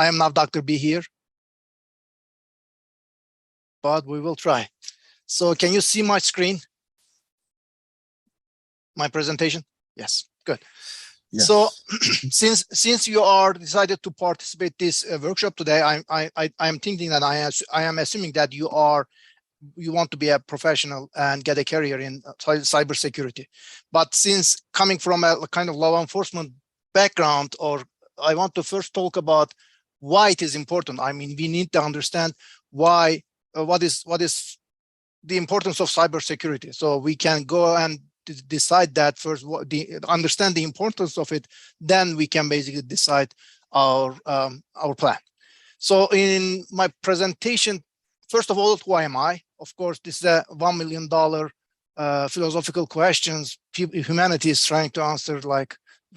I am not Dr. B here, but we will try. So can you see my screen? My presentation? Yes, good. Yes. So since you are decided to participate this workshop today, I am thinking that I am assuming that you want to be a professional and get a career in cybersecurity. But since coming from a kind of law enforcement background, or I want to first talk about why it is important. I mean, we need to understand why, what is the importance of cybersecurity. So we can go and decide that first, understand the importance of it, then we can basically decide our plan. So in my presentation, first of all, who am I? Of course, this is a $1 million philosophical questions humanity is trying to answer like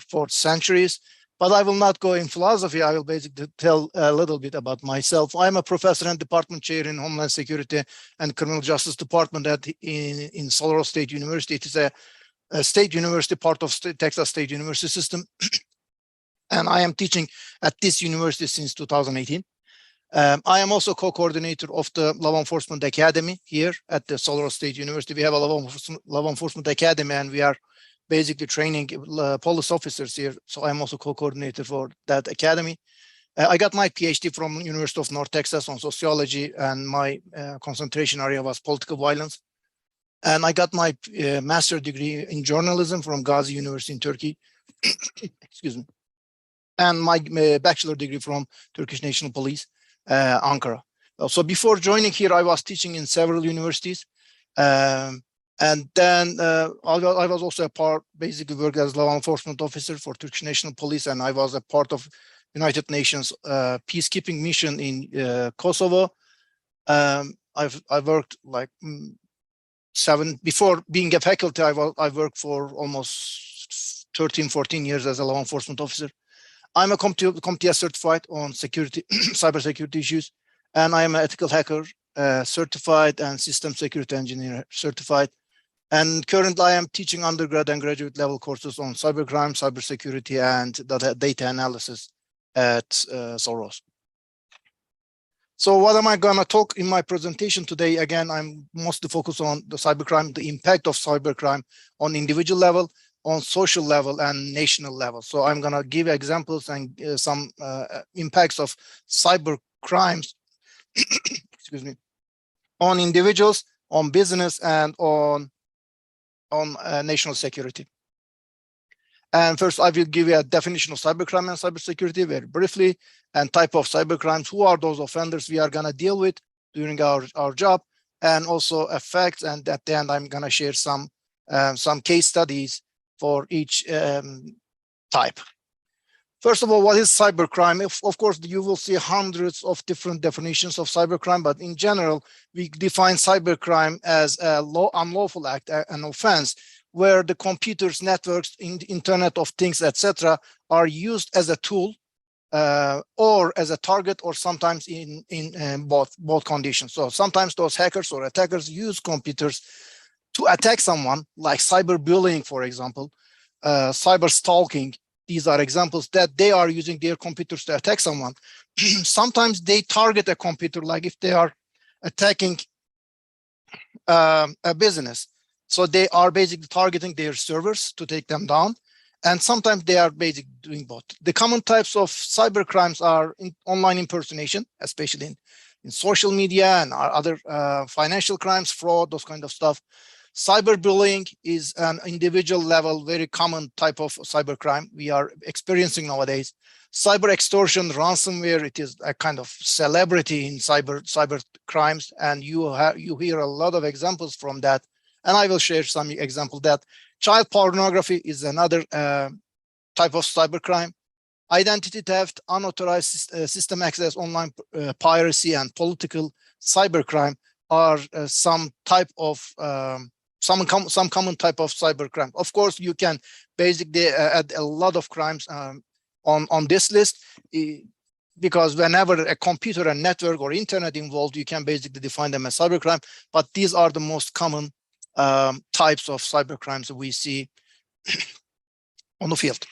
for centuries. But I will not go in philosophy. I will basically tell a little bit about myself. I'm a professor and department chair in Homeland Security and Criminal Justice Department in Colorado State University. It is a state university, part of Texas State University system. And I am teaching at this university since 2018. I am also co-coordinator of the Law Enforcement Academy here at the Colorado State University. We have a Law Enforcement Academy, and we are basically training police officers here. So I'm also co-coordinator for that academy. I got my PhD from University of North Texas on sociology, and my concentration area was political violence. And I got my master's degree in journalism from Gazi University in Turkey. Excuse me. And my bachelor degree from Turkish National Police, Ankara. So before joining here, I was teaching in several universities. And then I was also a part, basically worked as law enforcement officer for Turkish National Police, and I was a part of United Nations peacekeeping mission in Kosovo. I worked like before being a faculty, I worked for almost 13, 14 years as a law enforcement officer. I'm a CompTIA certified on security, cybersecurity issues, and I am an ethical hacker certified and system security engineer certified. And currently I am teaching undergrad and graduate level courses on cybercrime, cybersecurity, and data analysis at Soros. So what am I gonna talk in my presentation today? Again, I'm mostly focused on the cybercrime, the impact of cybercrime on individual level, on social level, and national level. So I'm gonna give examples and some impacts of cyber crimes, excuse me, on individuals, on business, and on national security. And first, I will give you a definition of cybercrime and cybersecurity very briefly, and type of cybercrimes, who are those offenders we are gonna deal with during our job, and also effects. And at the end, I'm gonna share some case studies for each type. First of all, what is cybercrime? Of course, you will see hundreds of different definitions of cybercrime, but in general, we define cybercrime as a unlawful act, an offense, where the computers, networks, Internet of Things, etc., are used as a tool or as a target, or sometimes in both conditions. So sometimes those hackers or attackers use computers to attack someone, like cyberbullying, for example, cyber stalking. These are examples that they are using their computers to attack someone. Sometimes they target a computer, like if they are attacking a business. So they are basically targeting their servers to take them down. And sometimes they are basically doing both. The common types of cyber crimes are online impersonation, especially in social media, and other financial crimes, fraud, those kind of stuff. Cyberbullying is an individual level, very common type of cybercrime we are experiencing nowadays. Cyber extortion, ransomware, it is a kind of celebrity in cyber crimes, and you hear a lot of examples from that. And I will share some examples that child pornography is another type of cybercrime. Identity theft, unauthorized system access, online piracy, and political cybercrime are some common type of cybercrime. Of course, you can basically add a lot of crimes on this list, because whenever a computer and network or internet involved, you can basically define them as cybercrime. But these are the most common types of cybercrimes that we see on the field.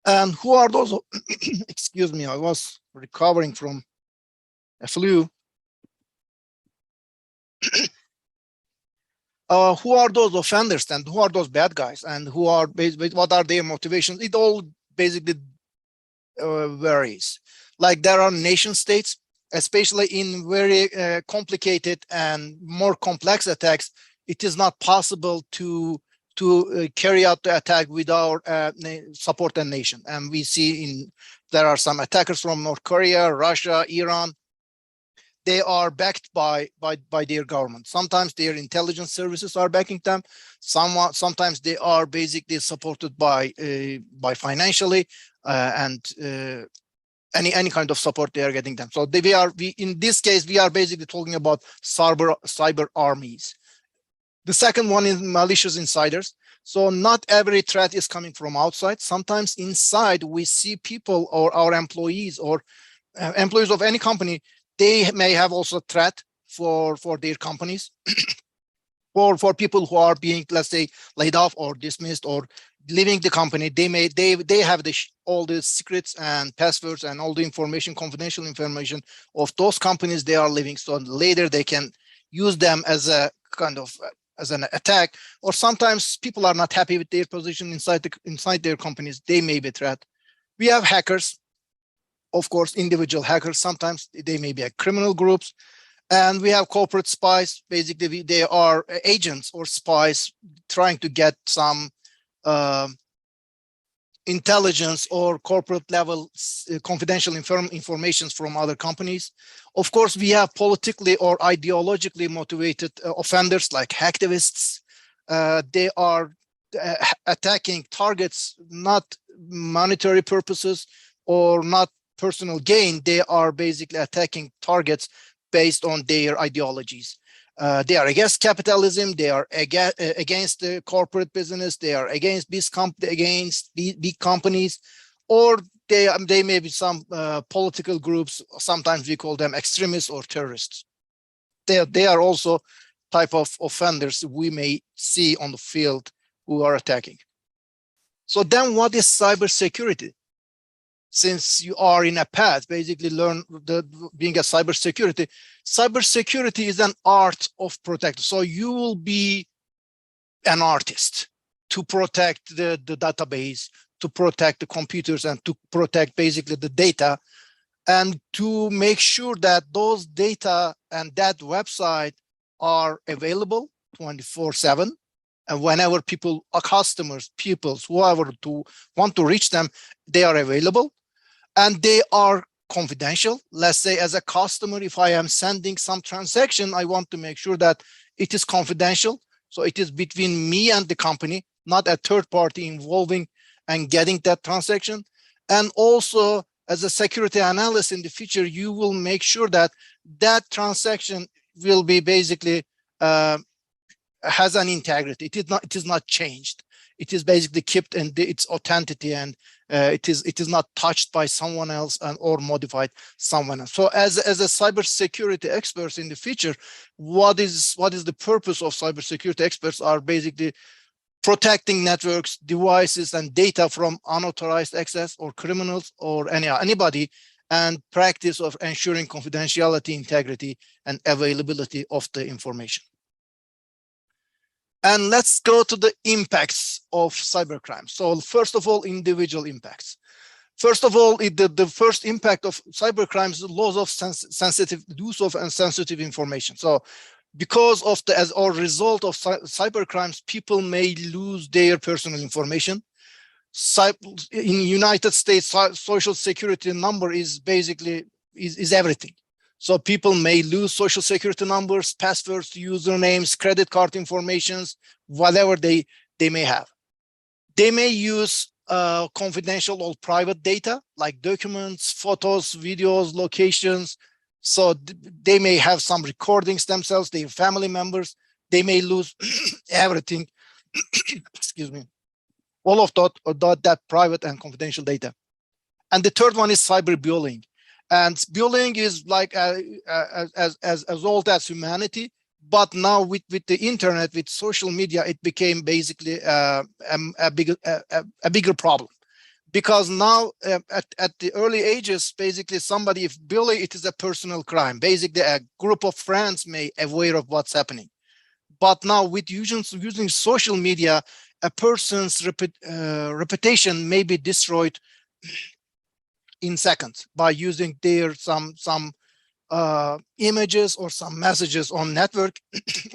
And who are those? Excuse me, I was recovering from a flu. Who are those offenders and who are those bad guys and who are what are their motivations? It all basically varies. Like there are nation states, especially in very complicated and more complex attacks. It is not possible to carry out the attack without support a nation. And we see there are some attackers from North Korea, Russia, Iran. They are backed by their government. Sometimes their intelligence services are backing them. Sometimes they are basically supported by financially and any kind of support they are getting them. So in this case, we are basically talking about cyber armies. The second one is malicious insiders. So not every threat is coming from outside. Sometimes inside we see people or our employees or employees of any company, they may have also threat for their companies or for people who are being, let's say, laid off or dismissed or leaving the company. They have all the secrets and passwords and all the information, confidential information of those companies they are leaving. So later they can use them as a kind of as an attack. Or sometimes people are not happy with their position inside their companies. They may be a threat. We have hackers. Of course, individual hackers, sometimes they may be criminal groups. And we have corporate spies. Basically, they are agents or spies trying to get some intelligence or corporate level confidential information from other companies. Of course, we have politically or ideologically motivated offenders like hacktivists. They are attacking targets, not monetary purposes or not personal gain. They are basically attacking targets based on their ideologies. They are against capitalism. They are against the corporate business. They are against big companies, or they may be some political groups. Sometimes we call them extremists or terrorists. They are also type of offenders we may see on the field who are attacking. So then what is cybersecurity? Since you are in a path, basically learn being a cybersecurity. Cybersecurity is an art of protect. So you will be an artist to protect the database, to protect the computers, and to protect basically the data, and to make sure that those data and that website are available 24/7. And whenever people, customers, pupils, whoever want to reach them, they are available. And they are confidential. Let's say as a customer, if I am sending some transaction, I want to make sure that it is confidential. So it is between me and the company, not a third party involving and getting that transaction. And also as a security analyst in the future, you will make sure that that transaction will be basically has an integrity. It is not changed. It is basically kept in its authenticity, and it is not touched by someone else or modified someone else. So as a cybersecurity experts in the future, what is the purpose of cybersecurity experts are basically protecting networks, devices, and data from unauthorized access or criminals or anybody, and practice of ensuring confidentiality, integrity, and availability of the information. And let's go to the impacts of cybercrime. So first of all, individual impacts. First of all, the first impact of cybercrime is the loss of use of sensitive information. So because of as a result of cybercrimes, people may lose their personal information. In United States, social security number is basically is everything. So people may lose social security numbers, passwords, usernames, credit card informations, whatever they may have. They may use confidential or private data like documents, photos, videos, locations. So they may have some recordings themselves, their family members. They may lose everything. Excuse me. All of that private and confidential data. And the third one is cyberbullying. And bullying is like as old as humanity, but now with the internet, with social media, it became basically a bigger problem, because now at the early ages, basically somebody, if bully, it is a personal crime. Basically, a group of friends may aware of what's happening. But now with using social media, a person's reputation may be destroyed in seconds by using their some images or some messages on network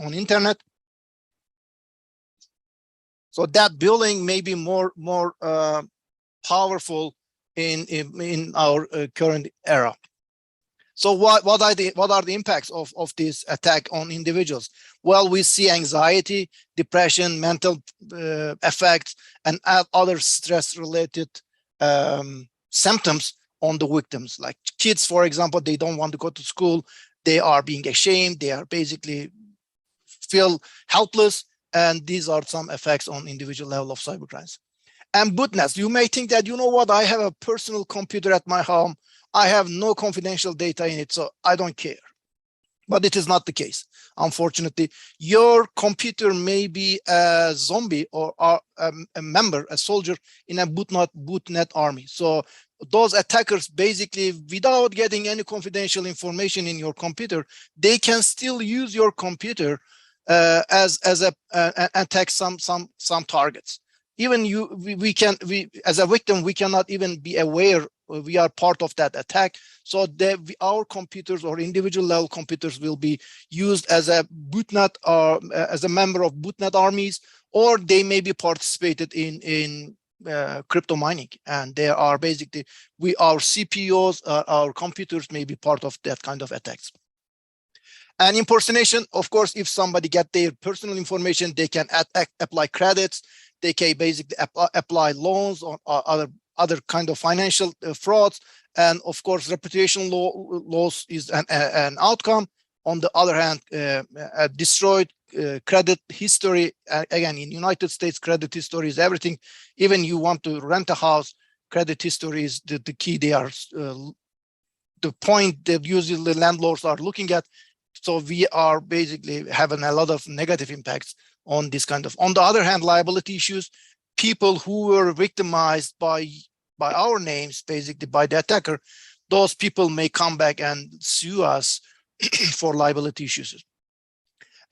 on internet. So that bullying may be more powerful in our current era. So what are the impacts of this attack on individuals? Well, we see anxiety, depression, mental effects, and other stress-related symptoms on the victims. Like kids, for example, they don't want to go to school. They are being ashamed. They are basically feel helpless. And these are some effects on individual level of cybercrimes. And botnets, you may think that, you know what, I have a personal computer at my home. I have no confidential data in it, so I don't care. But it is not the case. Unfortunately, your computer may be a zombie or a member, a soldier in a botnet army. So those attackers, basically, without getting any confidential information in your computer, they can still use your computer as a attack some targets. Even we as a victim, we cannot even be aware we are part of that attack. So our computers or individual level computers will be used as a botnet or as a member of botnet armies, or they may be participated in crypto mining, and they are basically our CPUs, our computers may be part of that kind of attacks. And impersonation, of course, if somebody get their personal information, they can apply credits. They can basically apply loans or other kind of financial frauds. And of course, reputation loss is an outcome. On the other hand, destroyed credit history. Again, in United States, credit history is everything. Even you want to rent a house, credit history is the key. They are the point that usually landlords are looking at. So we are basically having a lot of negative impacts on this kind of. On the other hand, liability issues, people who were victimized by our names, basically by the attacker, those people may come back and sue us for liability issues.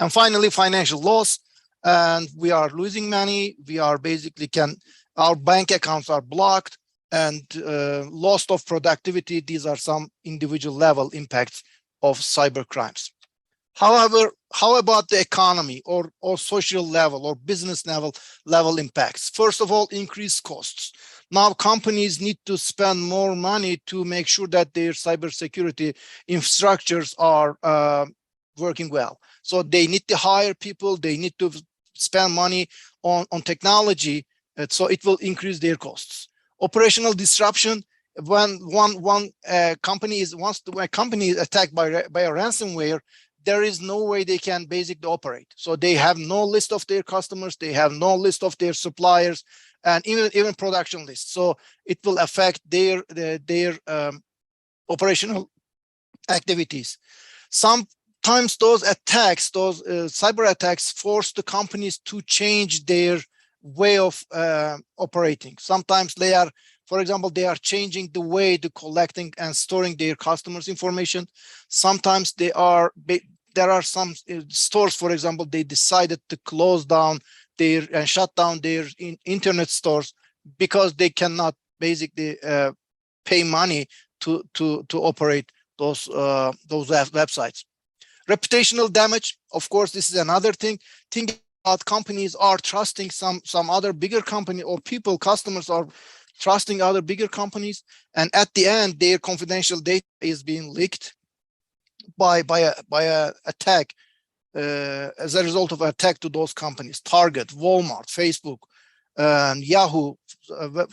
And finally, financial loss, and we are losing money. We are basically our bank accounts are blocked, and loss of productivity. These are some individual level impacts of cyber crimes. However, how about the economy or social level or business level impacts? First of all, increased costs. Now companies need to spend more money to make sure that their cybersecurity infrastructures are working well. So they need to hire people, they need to spend money on technology, so it will increase their costs. Operational disruption, when one company is attacked by a ransomware, there is no way they can basically operate. So they have no list of their customers, they have no list of their suppliers, and even production lists. So it will affect their operational activities. Sometimes those attacks, those cyber attacks, force the companies to change their way of operating. Sometimes they are, for example, they are changing the way to collecting and storing their customers' information. Sometimes there are some stores, for example, they decided to close down and shut down their internet stores because they cannot basically pay money to operate those websites. Reputational damage, of course, this is another thing. Think about companies are trusting some other bigger company, or customers are trusting other bigger companies, and at the end their confidential data is being leaked by a attack as a result of an attack to those companies. Target, Walmart, Facebook, and Yahoo,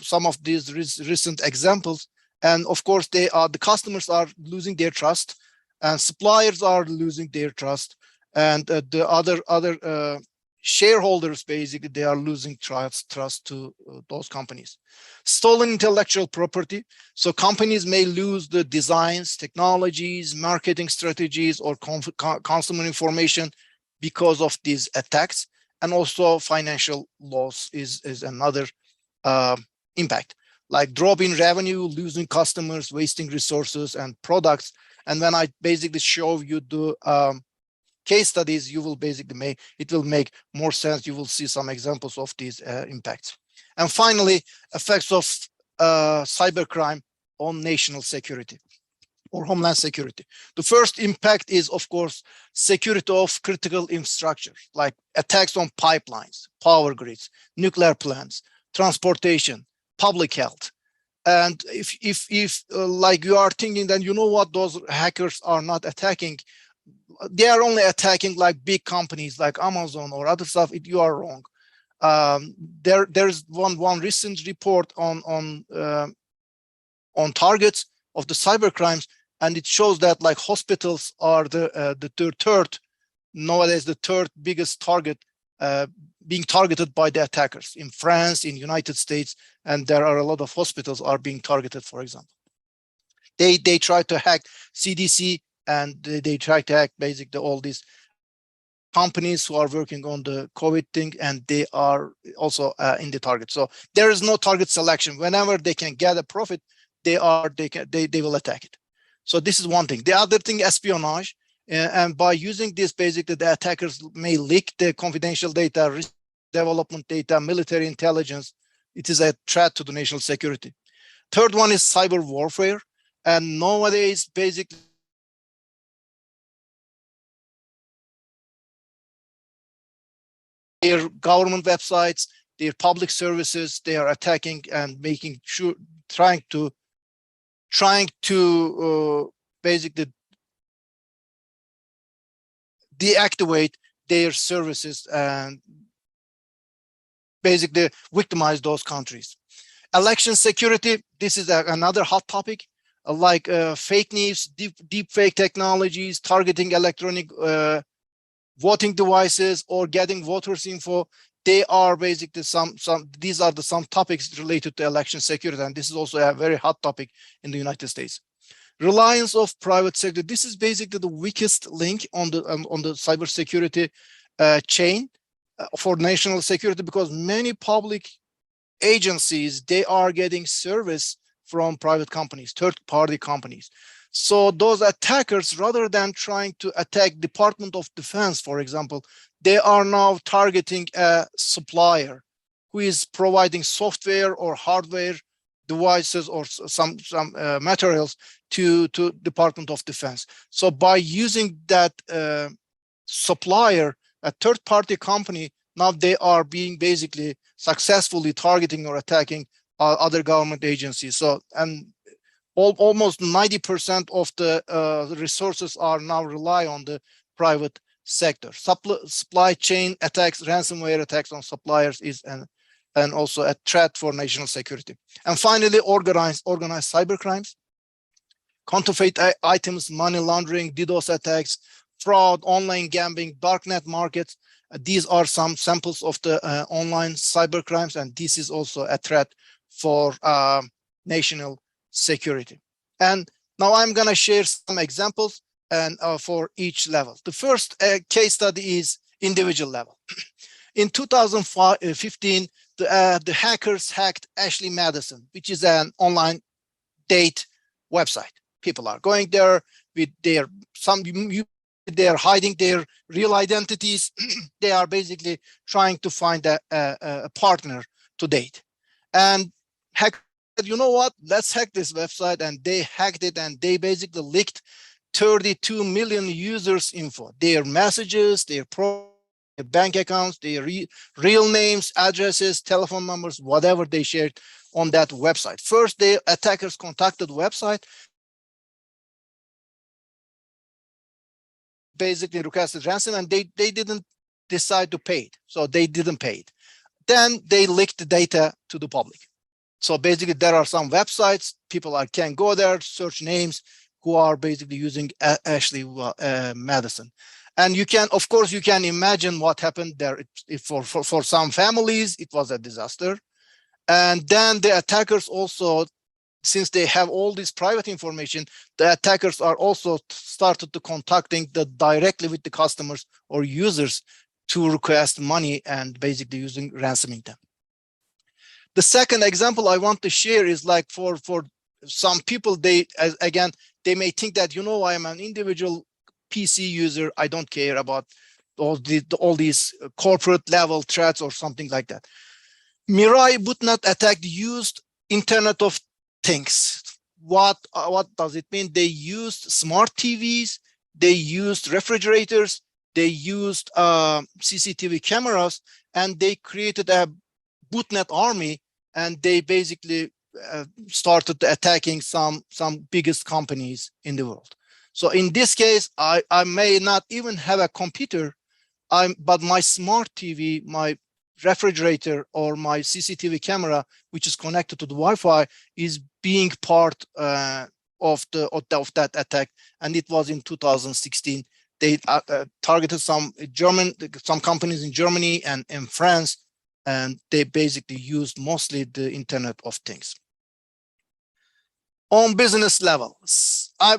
some of these recent examples. And of course, the customers are losing their trust, and suppliers are losing their trust, and the other shareholders, basically, they are losing trust to those companies. Stolen intellectual property. So companies may lose the designs, technologies, marketing strategies, or consumer information because of these attacks. And also financial loss is another impact. like drop in revenue, losing customers, wasting resources and products. And when I basically show you the case studies, you will basically it will make more sense. You will see some examples of these impacts. And finally, effects of cybercrime on national security or homeland security. The first impact is, of course, security of critical infrastructure, like attacks on pipelines, power grids, nuclear plants, transportation, public health. And if like you are thinking that, you know what, those hackers are not attacking, they are only attacking like big companies like Amazon or other stuff, you are wrong. There's one recent report on targets of the cyber crimes, and it shows that like hospitals are the third nowadays, the third biggest target being targeted by the attackers in France, in United States, and there are a lot of hospitals are being targeted. For example, they try to hack CDC, and they try to hack basically all these companies who are working on the COVID thing, and they are also in the target. So there is no target selection. Whenever they can get a profit, they will attack it. So this is one thing. The other thing, espionage, and by using this, basically the attackers may leak the confidential data, risk development data, military intelligence. It is a threat to the national security. Third one is cyber warfare, and nowadays basically their government websites, their public services, they are attacking and making sure, trying to basically deactivate their services and basically victimize those countries. Election security, this is another hot topic, like fake news, deep fake technologies, targeting electronic voting devices, or getting voters info. They are basically these are some topics related to election security, and this is also a very hot topic in the United States. Reliance of private sector. This is basically the weakest link on the cybersecurity chain for national security, because many public agencies, they are getting service from private companies, third-party companies. So those attackers, rather than trying to attack Department of Defense, for example, they are now targeting a supplier who is providing software or hardware devices or some materials to Department of Defense. So by using that supplier, a third-party company, now they are being basically successfully targeting or attacking other government agencies. So, and almost 90% of the resources are now rely on the private sector. Supply chain attacks, ransomware attacks on suppliers is and also a threat for national security. And finally, organized cybercrimes, counterfeit items, money laundering, DDoS attacks, fraud, online gambling, darknet markets. These are some samples of the online cybercrimes, and this is also a threat for national security. And now I'm going to share some examples and for each level. The first case study is individual level. In 2015, the hackers hacked Ashley Madison, which is an online date website. People are going there with they are hiding their real identities. They are basically trying to find a partner to date. And hackers said, you know what, let's hack this website. And they hacked it, and they basically leaked 32 million users' info, their messages, their bank accounts, their real names, addresses, telephone numbers, whatever they shared on that website. First, the attackers contacted the website, basically requested ransom, and they didn't decide to pay it. So they didn't pay it. Then they leaked the data to the public. So basically there are some websites, people can go there, search names who are basically using Ashley Madison. And you can, of course, you can imagine what happened there. For some families, it was a disaster. And then the attackers also, since they have all this private information, the attackers are also started to contacting directly with the customers or users to request money and basically ransoming them. The second example I want to share is like for some people, they may think that, you know, I am an individual PC user. I don't care about all these corporate level threats or something like that. Mirai botnet attack used Internet of Things. What does it mean? They used smart TVs, they used refrigerators, they used CCTV cameras, and they created a botnet army, and they basically started attacking some biggest companies in the world. So in this case, I may not even have a computer, but my smart TV, my refrigerator, or my CCTV camera, which is connected to the Wi-Fi, is being part of that attack. And it was in 2016. They targeted some companies in Germany and in France, and they basically used mostly the Internet of Things. On business level,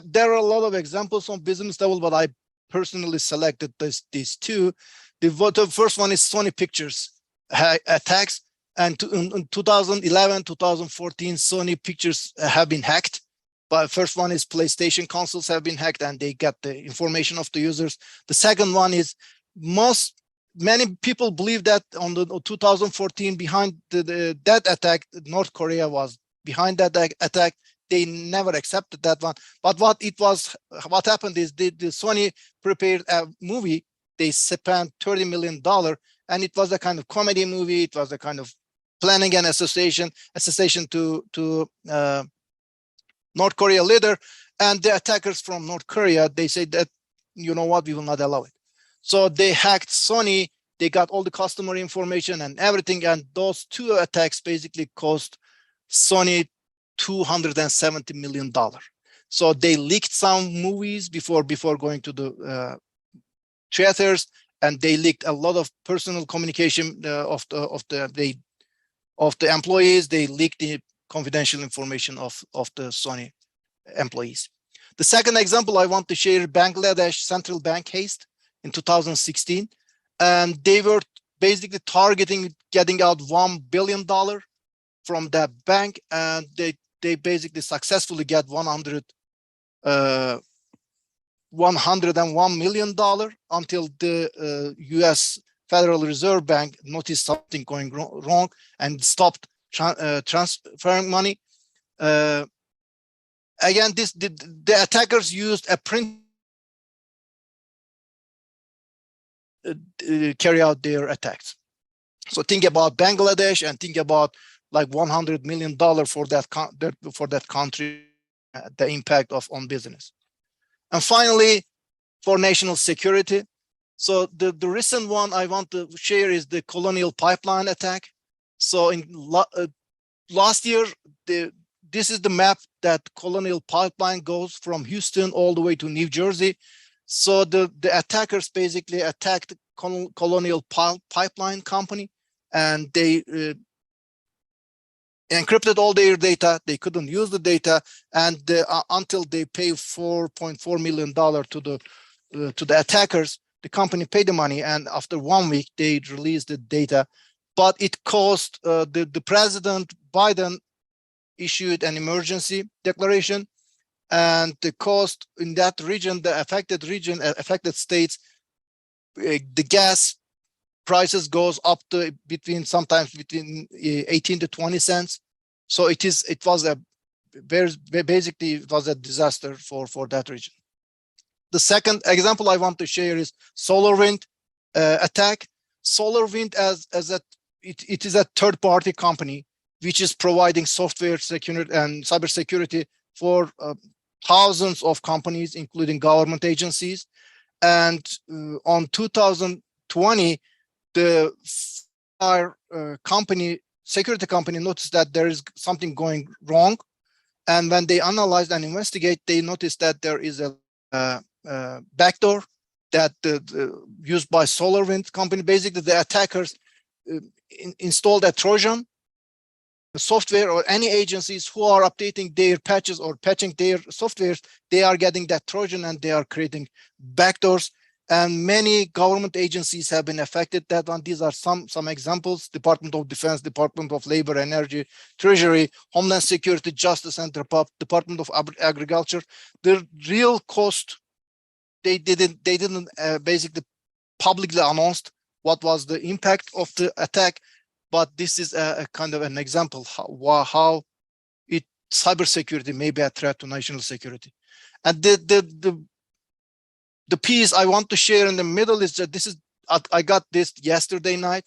there are a lot of examples on business level, but I personally selected these two. The first one is Sony Pictures attacks, and in 2011, 2014, Sony Pictures have been hacked. But first one is PlayStation consoles have been hacked, and they get the information of the users. The second one is many people believe that on the 2014 behind that attack, North Korea was behind that attack. They never accepted that one. But what happened is the Sony prepared a movie. They spent $30 million, and it was a kind of comedy movie. It was a kind of planning and association to North Korea leader, and the attackers from North Korea, they said that, you know what, we will not allow it. So they hacked Sony. They got all the customer information and everything, and those two attacks basically cost Sony $270 million. So they leaked some movies before going to the theaters, and they leaked a lot of personal communication of the employees. They leaked the confidential information of the Sony employees. The second example I want to share, Bangladesh Central Bank heist in 2016, and they were basically targeting getting out $1 billion from that bank, and they basically successfully get $101 million until the U.S. Federal Reserve Bank noticed something going wrong and stopped transferring money. Again, the attackers used a print carry out their attacks. So think about Bangladesh and think about like $100 million for that country, the impact on business. And finally, for national security. So the recent one I want to share is the Colonial Pipeline attack. So in last year, this is the map that Colonial Pipeline goes from Houston all the way to New Jersey. So the attackers basically attacked Colonial Pipeline Company, and they encrypted all their data. They couldn't use the data, and until they pay $4.4 million to the attackers, the company paid the money, and after 1 week they released the data. But it caused the President Biden issued an emergency declaration, and the cost in that region, the affected states, the gas prices goes up to sometimes between 18 to 20 cents. So it was a disaster for that region. The second example I want to share is SolarWind attack. SolarWind it is a third-party company which is providing software security and cybersecurity for thousands of companies, including government agencies. And on 2020, the security company noticed that there is something going wrong. And when they analyzed and investigate, they noticed that there is a backdoor that used by SolarWind company. Basically, the attackers installed a Trojan software, or any agencies who are updating their patches or patching their softwares, they are getting that Trojan and they are creating backdoors. and many government agencies have been affected. That one, these are some examples: Department of Defense, Department of Labor, Energy, Treasury, Homeland Security, Justice and Department of Agriculture. The real cost, they didn't basically publicly announced what was the impact of the attack, but this is a kind of an example how cybersecurity may be a threat to national security. And the piece I want to share in the middle is that I got this yesterday night.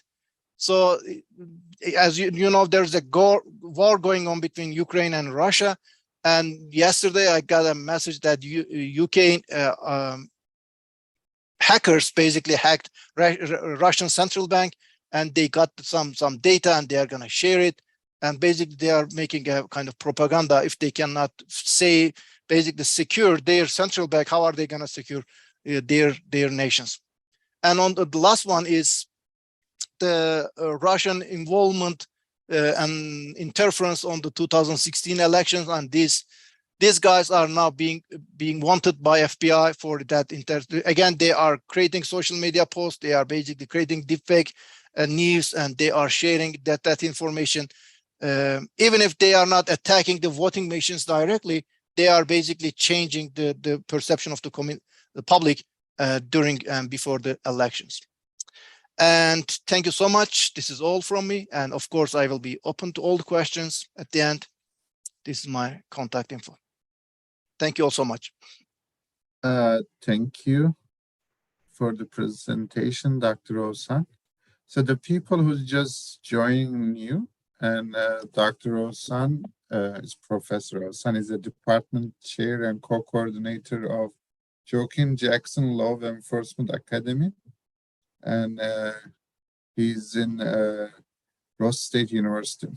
So as you know, there's a war going on between Ukraine and Russia. And yesterday I got a message that UK hackers basically hacked Russian central bank, and they got some data, and they are going to share it. And basically they are making a kind of propaganda. If they cannot say basically secure their central bank, how are they going to secure their nations? And on the last one is the Russian involvement and interference on the 2016 elections, and these guys are now being wanted by FBI for that. Again, they are creating social media posts. They are basically creating deepfake news, and they are sharing that information. Even if they are not attacking the voting machines directly, they are basically changing the perception of the public during and before the elections. And thank you so much. This is all from me. And of course, I will be open to all the questions at the end. This is my contact info. Thank you all so much. Thank you for the presentation, Dr. Osan. So the people who just joined you, and Dr. Osan is Professor Osan, is a department chair and co-coordinator of Joaquin Jackson Law Enforcement Academy. And he's in Ross State University.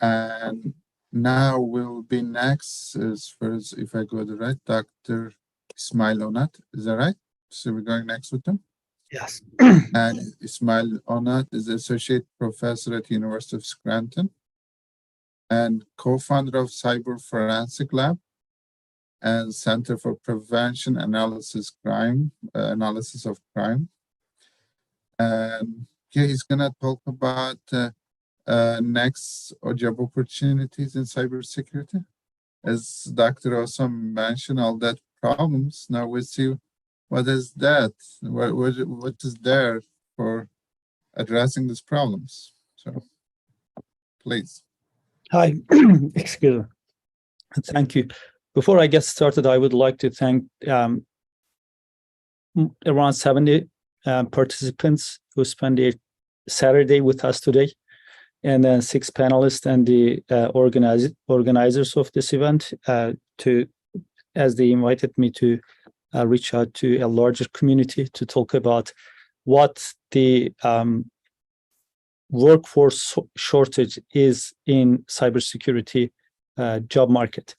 And now will be next, as far as if I go to the right, Dr. Ismail Onat. Is that right? So we're going next with him? Yes. And Ismail Onat is Associate Professor at the University of Scranton and co-founder of Cyber Forensic Lab and Center for Prevention Analysis of Crime. And yeah, he's gonna talk about next job opportunities in cybersecurity. As Dr. Osan mentioned, all that problems. Now we see what is that, what is there for addressing these problems. So please. Hi, excuse me. Thank you. Before I get started, I would like to thank around 70 participants who spent their Saturday with us today, and then 6 panelists and the organizers of this event as they invited me to reach out to a larger community to talk about what the workforce shortage is in cybersecurity job market.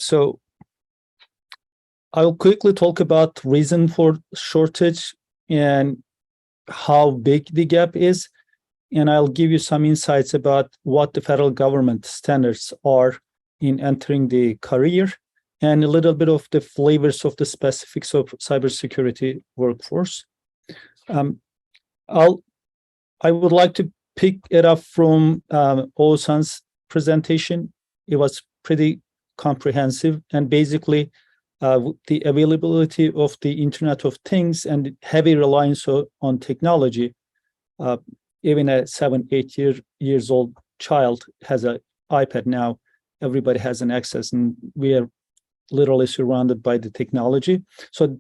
So I'll quickly talk about reason for shortage and how big the gap is, and I'll give you some insights about what the federal government standards are in entering the career, and a little bit of the flavors of the specifics of cybersecurity workforce. I would like to pick it up from Oğuzhan's presentation. It was pretty comprehensive, and basically the availability of the Internet of Things and heavy reliance on technology. Even a 7-8 years old child has an iPad now. Everybody has an access, and we are literally surrounded by the technology. So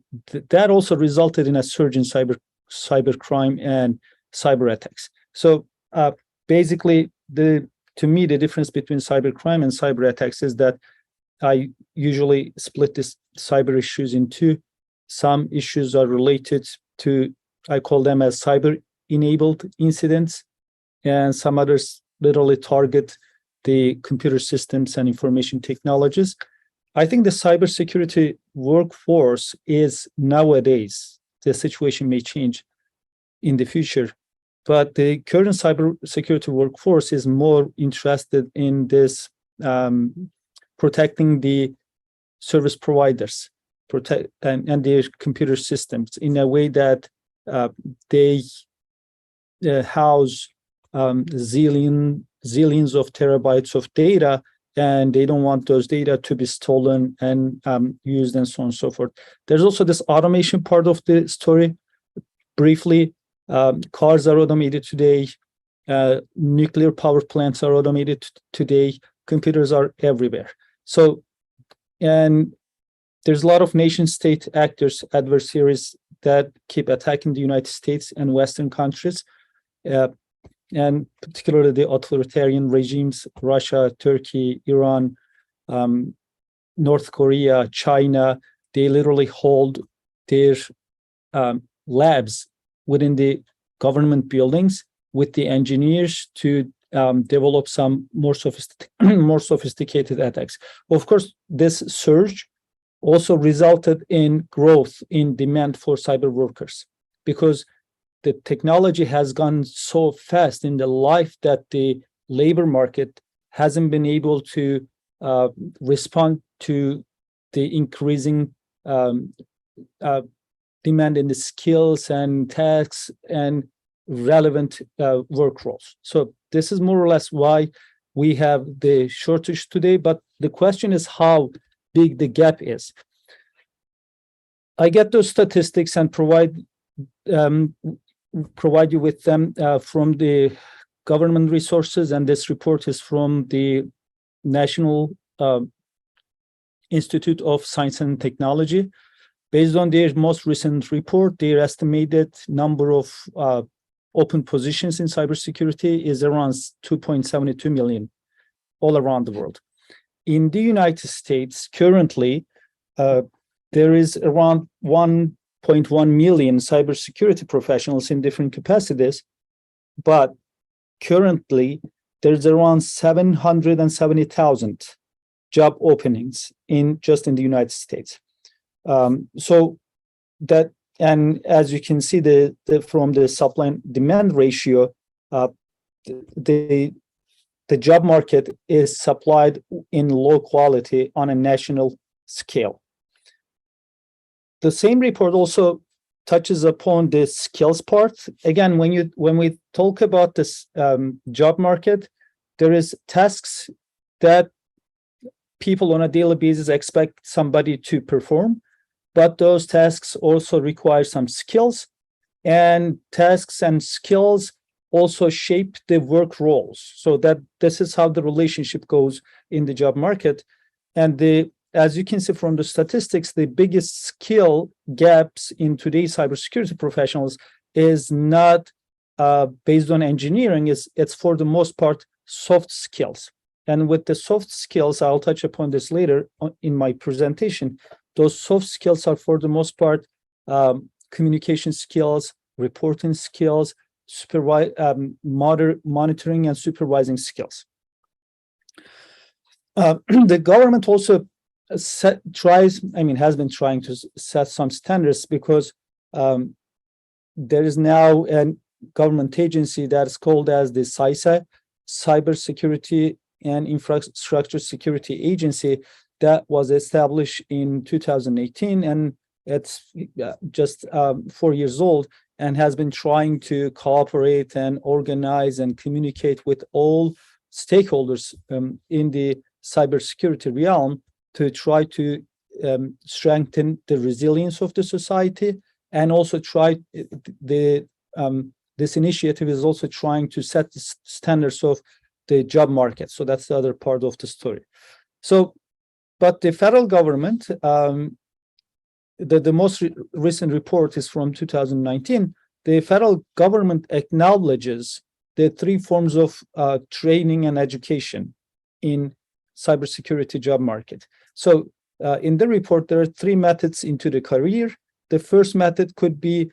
that also resulted in a surge in cybercrime and cyber attacks. So basically, to me, the difference between cybercrime and cyber attacks is that I usually split this cyber issues into some issues are related to, I call them as cyber-enabled incidents, and some others literally target the computer systems and information technologies. I think the cybersecurity workforce is nowadays, the situation may change in the future, but the current cybersecurity workforce is more interested in this protecting the service providers. protect and their computer systems in a way that they house zillions of terabytes of data, and they don't want those data to be stolen and used and so on and so forth. There's also this automation part of the story. Briefly, cars are automated today. Nuclear power plants are automated today. Computers are everywhere. So, and there's a lot of nation-state actors, adversaries that keep attacking the United States and Western countries, and particularly the authoritarian regimes, Russia, Turkey, Iran, North Korea, China. They literally hold their labs within the government buildings with the engineers to develop some more sophisticated attacks. Of course, this surge also resulted in growth in demand for cyber workers, because the technology has gone so fast in the life that the labor market hasn't been able to respond to the increasing demand in the skills and tasks and relevant work roles. So this is more or less why we have the shortage today. But the question is how big the gap is. I get those statistics and provide you with them from the government resources, and this report is from the National Institute of Science and Technology. Based on their most recent report, their estimated number of open positions in cybersecurity is around 2.72 million all around the world. In the United States, currently, there is around 1.1 million cybersecurity professionals in different capacities, but currently there's around 770,000 job openings just in the United States. So that, and as you can see, from the supply and demand ratio, the job market is supplied in low quality on a national scale. The same report also touches upon the skills part. Again, when we talk about this job market, there is tasks that people on a daily basis expect somebody to perform, but those tasks also require some skills, and tasks and skills also shape the work roles. So that this is how the relationship goes in the job market. And as you can see from the statistics, the biggest skill gaps in today's cybersecurity professionals is not based on engineering. It's for the most part soft skills. And with the soft skills, I'll touch upon this later in my presentation. Those soft skills are for the most part communication skills, reporting skills, monitoring and supervising skills. The government also has been trying to set some standards, because there is now a government agency that is called as the CISA, Cybersecurity and Infrastructure Security Agency, that was established in 2018, and it's just 4 years old, and has been trying to cooperate and organize and communicate with all stakeholders in the cybersecurity realm to try to strengthen the resilience of the society, and also this initiative is also trying to set the standards of the job market. So that's the other part of the story. So, but the federal government, the most recent report is from 2019. The federal government acknowledges the three forms of training and education in cybersecurity job market. So in the report, there are three methods into the career. The first method could be,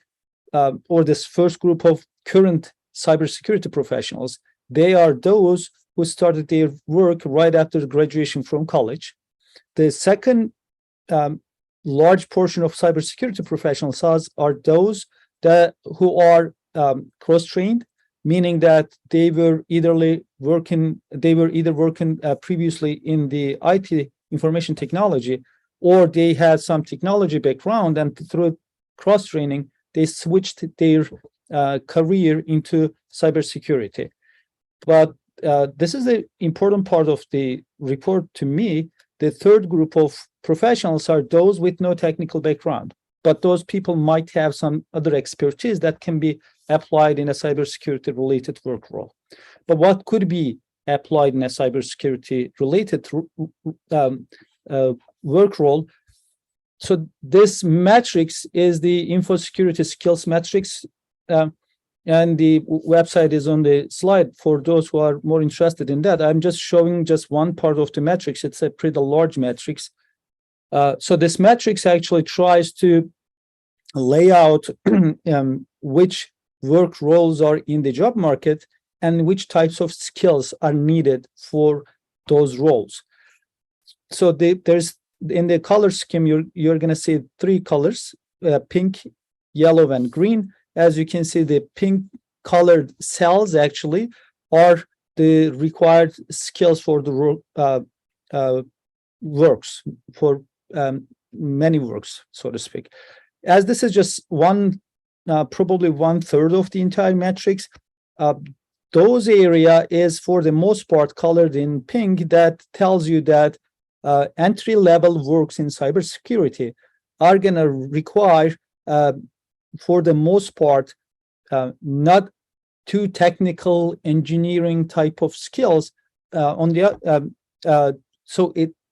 or this first group of current cybersecurity professionals, they are those who started their work right after graduation from college. The second large portion of cybersecurity professionals are those who are cross-trained, meaning that they were either working previously in the IT information technology, or they had some technology background, and through cross-training, they switched their career into cybersecurity. But this is the important part of the report to me. The third group of professionals are those with no technical background, but those people might have some other expertise that can be applied in a cybersecurity related work role. But what could be applied in a cybersecurity related work role? So this matrix is the info security skills matrix, and the website is on the slide for those who are more interested in that. I'm just showing just one part of the matrix. It's a pretty large matrix. So this matrix actually tries to lay out which work roles are in the job market and which types of skills are needed for those roles. So there's in the color scheme, you're going to see three colors, pink, yellow, and green. As you can see, the pink colored cells actually are the required skills for the works, for many works, so to speak. As this is just one, probably 1/3 of the entire matrix, those area is for the most part colored in pink. That tells you that entry-level works in cybersecurity are going to require, for the most part, not too technical engineering type of skills. So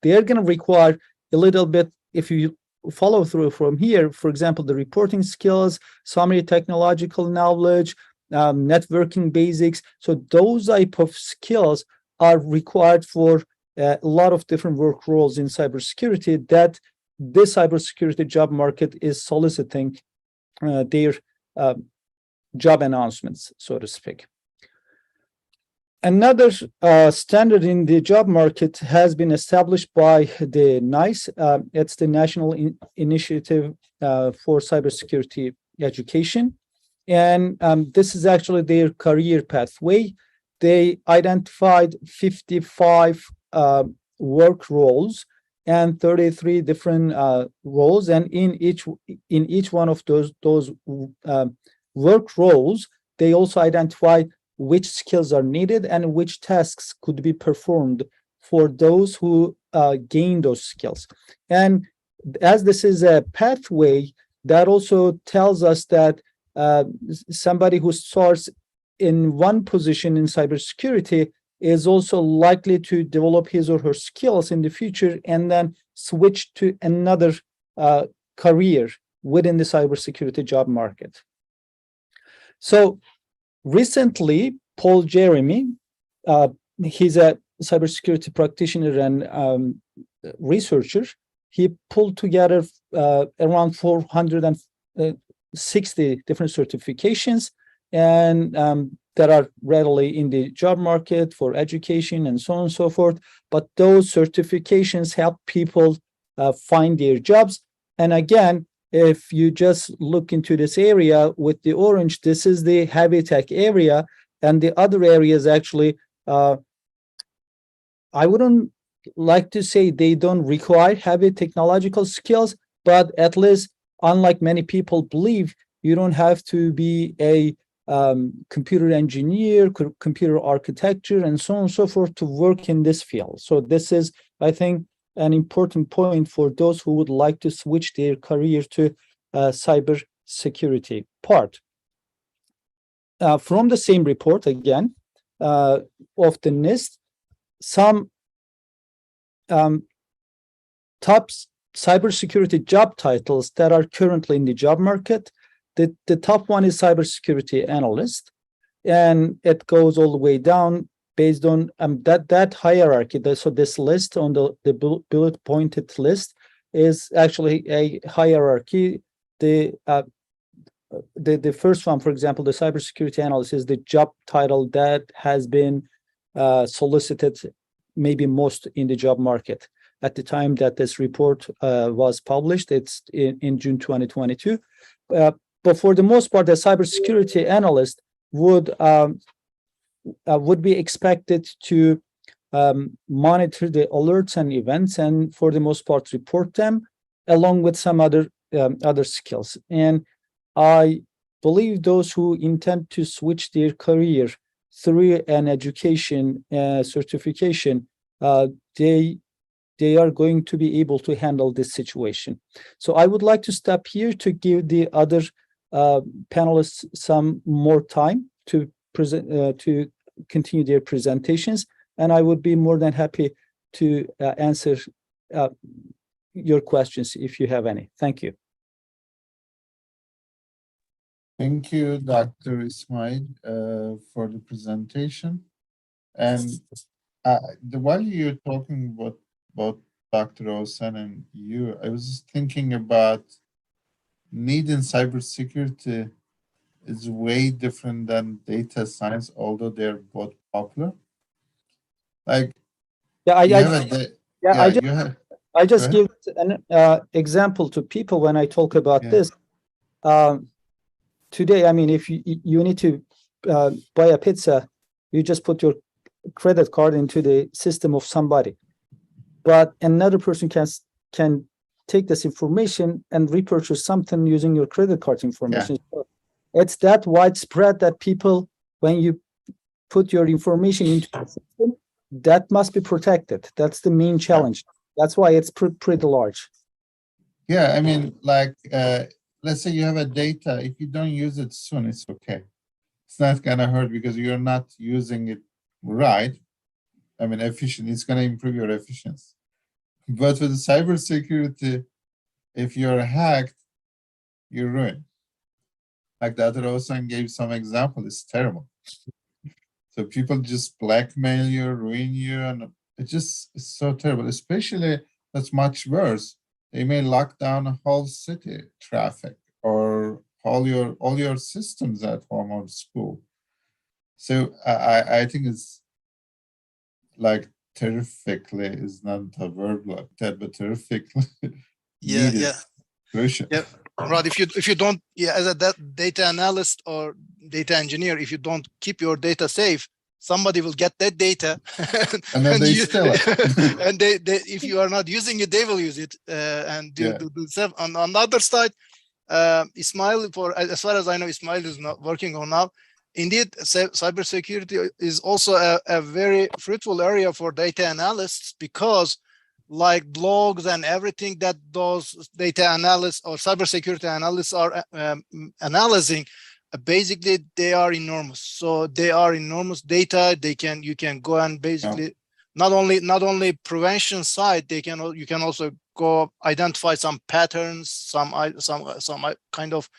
they're going to require a little bit, if you follow through from here, for example, the reporting skills, summary technological knowledge, networking basics. So those type of skills are required for a lot of different work roles in cybersecurity that this cybersecurity job market is soliciting their job announcements, so to speak. Another standard in the job market has been established by the NICE. It's the National Initiative for Cybersecurity Education. And this is actually their career pathway. They identified 55 work roles and 33 different roles. And in each one of those work roles, they also identified which skills are needed and which tasks could be performed for those who gain those skills. And as this is a pathway, that also tells us that somebody who starts in one position in cybersecurity is also likely to develop his or her skills in the future and then switch to another career within the cybersecurity job market. So recently, Paul Jeremy, he's a cybersecurity practitioner and researcher. He pulled together around 460 different certifications, and that are readily in the job market for education and so on and so forth. But those certifications help people find their jobs. And again, if you just look into this area with the orange, this is the heavy tech area, and the other areas actually, I wouldn't like to say they don't require heavy technological skills, but at least, unlike many people believe, you don't have to be a computer engineer, computer architecture, and so on and so forth to work in this field. So this is, I think, an important point for those who would like to switch their career to cyber security part. From the same report, again, of the NIST, some top cybersecurity job titles that are currently in the job market. The top one is cybersecurity analyst, and it goes all the way down based on that hierarchy. So this list on the bullet pointed list is actually a hierarchy. The first one, for example, the cybersecurity analyst, is the job title that has been solicited maybe most in the job market at the time that this report was published. It's in June 2022. But for the most part, the cybersecurity analyst would be expected to monitor the alerts and events, and for the most part report them, along with some other skills. And I believe those who intend to switch their career through an education certification, they are going to be able to handle this situation. So I would like to stop here to give the other panelists some more time to present, to continue their presentations, and I would be more than happy to answer your questions if you have any. Thank you. Thank you, Dr. Ismail, for the presentation. And while you're talking about Dr. Oğuzhan and you, I was just thinking about need in cybersecurity is way different than data science, although they're both popular. Like, yeah, I just give an example to people when I talk about this. Today, I mean, if you need to buy a pizza, you just put your credit card into the system of somebody, but another person can take this information and repurchase something using your credit card information. So it's that widespread that people, when you put your information into the system, that must be protected. That's the main challenge. That's why it's pretty large. Yeah, I mean, like, let's say you have a data, if you don't use it soon, it's okay. It's not gonna hurt because you're not using it right. I mean, efficient, it's gonna improve your efficiency. But with cybersecurity, if you're hacked, you're ruined. Like the other Oğuzhan gave some example, it's terrible. So people just blackmail you, ruin you, and it's so terrible. Especially, that's much worse. They may lock down a whole city traffic or all your systems at home or school. So I think it's like terrifically is not a verb like that, but terrifically needed. Crucial. Yeah. Right. If you don't, as a data analyst or data engineer, if you don't keep your data safe, somebody will get that data, and then they steal it. And they if you are not using it, they will use it and do stuff. On the other side, Ismail, as far as I know, Ismail is not working on now. Indeed, cybersecurity is also a very fruitful area for data analysts, because like blogs and everything that those data analysts or cybersecurity analysts are analyzing, basically they are enormous. So they are enormous data. You can go and basically not only prevention side, you can also go identify some patterns, some kind of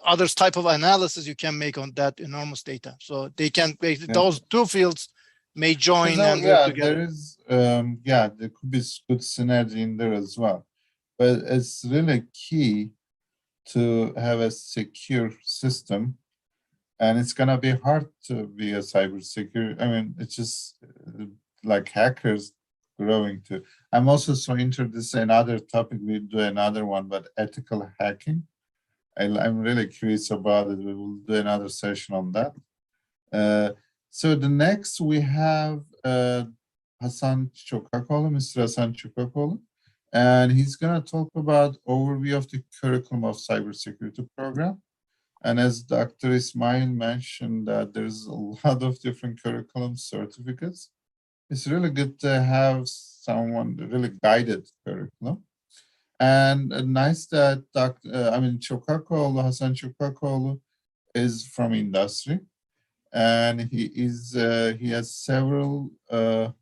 other type of analysis you can make on that enormous data. So they can those two fields may join and work together. There is there could be good synergy in there as well, but it's really key to have a secure system, and it's gonna be hard to be a cybersecurity. I mean, it's just like hackers growing too. I'm also so interested in another topic. We do another one, but ethical hacking. I'm really curious about it. We will do another session on that. So the next we have Hasan Cokakoglu, Mr. Hasan Cokakoglu, and he's going to talk about overview of the curriculum of cybersecurity program. And as Dr. Ismail mentioned, that there's a lot of different curriculum certificates. It's really good to have someone really guided curriculum. And nice that Cokakoglu, Hasan Cokakoglu is from industry. And he has several I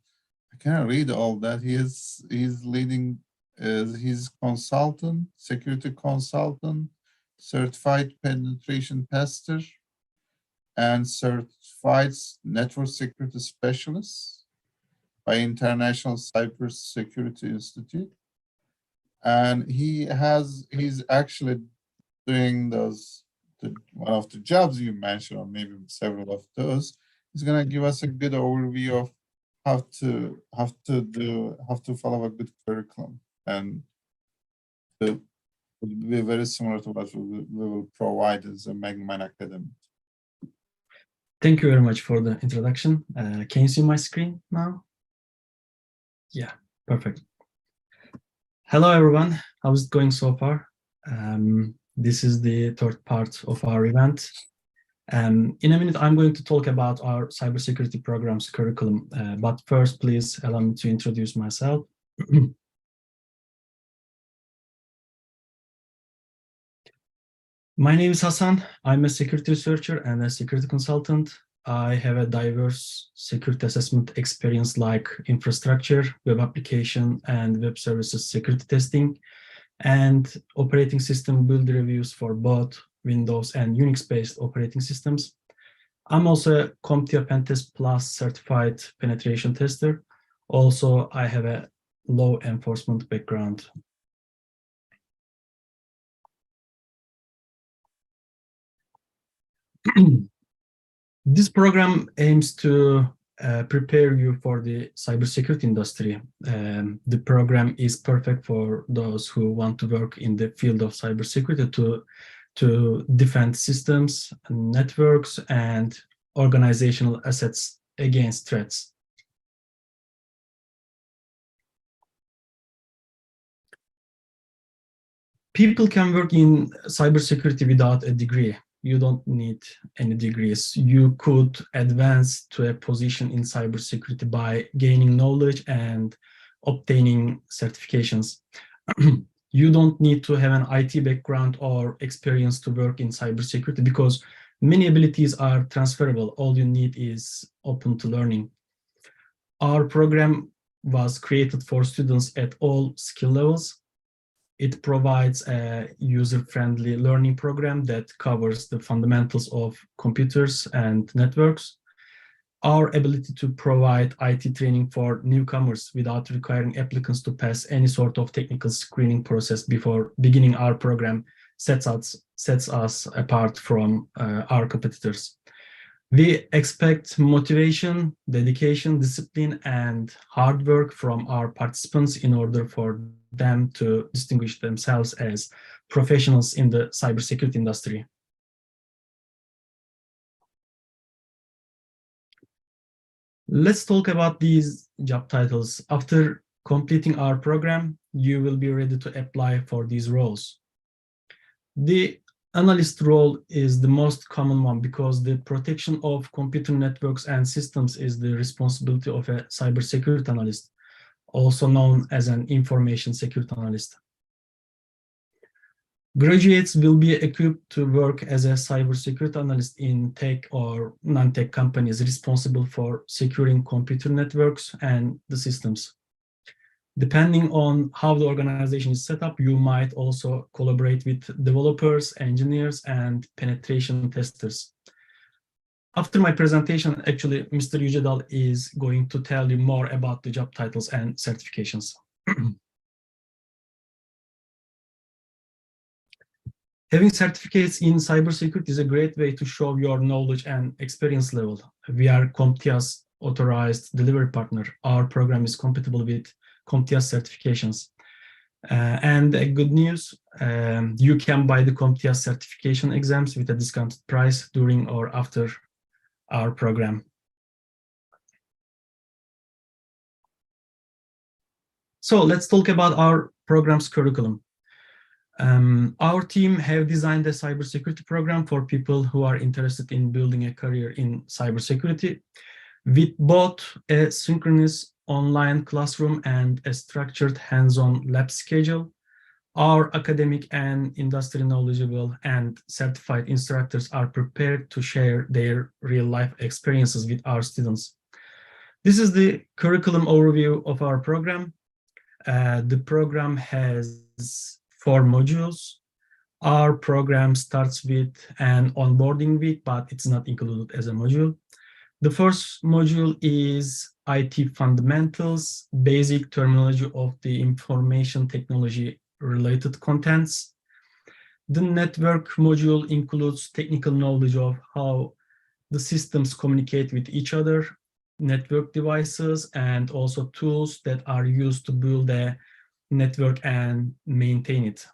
cannot read all that. He's leading he's consultant, security consultant, certified penetration tester, and certified network security specialist by International Cybersecurity Institute. And he's actually doing one of the jobs you mentioned, or maybe several of those. He's going to give us a good overview of how to follow a good curriculum, and it will be very similar to what we will provide as a Magnimind Academy. Thank you very much for the introduction. Can you see my screen now? Yeah, perfect. Hello, everyone. How's it going so far? This is the third part of our event. In a minute, I'm going to talk about our cybersecurity program's curriculum. But first, please allow me to introduce myself. My name is Hassan. I'm a security researcher and a security consultant. I have a diverse security assessment experience like infrastructure, web application, and web services security testing, and operating system build reviews for both Windows and Unix-based operating systems. I'm also a CompTIA Pentest Plus certified penetration tester. Also, I have a law enforcement background. This program aims to prepare you for the cybersecurity industry. The program is perfect for those who want to work in the field of cybersecurity to defend systems, networks, and organizational assets against threats. People can work in cybersecurity without a degree. You don't need any degrees. You could advance to a position in cybersecurity by gaining knowledge and obtaining certifications. You don't need to have an IT background or experience to work in cybersecurity because many abilities are transferable. All you need is open to learning. Our program was created for students at all skill levels. It provides a user-friendly learning program that covers the fundamentals of computers and networks. Our ability to provide IT training for newcomers without requiring applicants to pass any sort of technical screening process before beginning our program sets us apart from our competitors. We expect motivation, dedication, discipline, and hard work from our participants in order for them to distinguish themselves as professionals in the cybersecurity industry. Let's talk about these job titles. After completing our program, you will be ready to apply for these roles. The analyst role is the most common one because the protection of computer networks and systems is the responsibility of a cybersecurity analyst, also known as an information security analyst. Graduates will be equipped to work as a cybersecurity analyst in tech or non-tech companies responsible for securing computer networks and the systems. Depending on how the organization is set up, you might also collaborate with developers, engineers, and penetration testers. After my presentation, actually, Mr. Yucedal is going to tell you more about the job titles and certifications. Having certificates in cybersecurity is a great way to show your knowledge and experience level. We are CompTIA's authorized delivery partner. Our program is compatible with CompTIA certifications. And good news, you can buy the CompTIA certification exams with a discounted price during or after our program. So let's talk about our program's curriculum. Our team have designed a cybersecurity program for people who are interested in building a career in cybersecurity with both a synchronous online classroom and a structured hands-on lab schedule. Our academic and industry knowledgeable and certified instructors are prepared to share their real-life experiences with our students. This is the curriculum overview of our program. The program has 4 modules. Our program starts with an onboarding week, but it's not included as a module. The first module is IT fundamentals, basic terminology of the information technology related contents. The network module includes technical knowledge of how the systems communicate with each other, network devices, and also tools that are used to build a network and maintain it.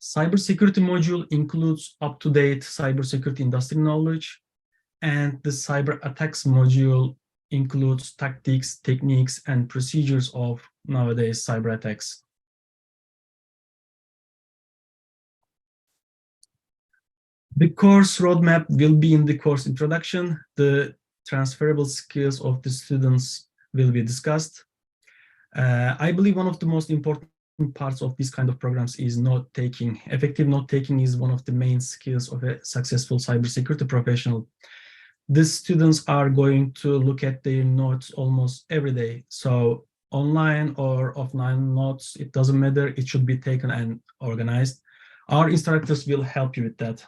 Cybersecurity module includes up-to-date cybersecurity industry knowledge, and the cyber attacks module includes tactics, techniques, and procedures of nowadays cyber attacks. The course roadmap will be in the course introduction. The transferable skills of the students will be discussed. I believe one of the most important parts of this kind of programs is note-taking. Effective note-taking is one of the main skills of a successful cybersecurity professional. The students are going to look at their notes almost every day. So online or offline notes, it doesn't matter. It should be taken and organized. Our instructors will help you with that.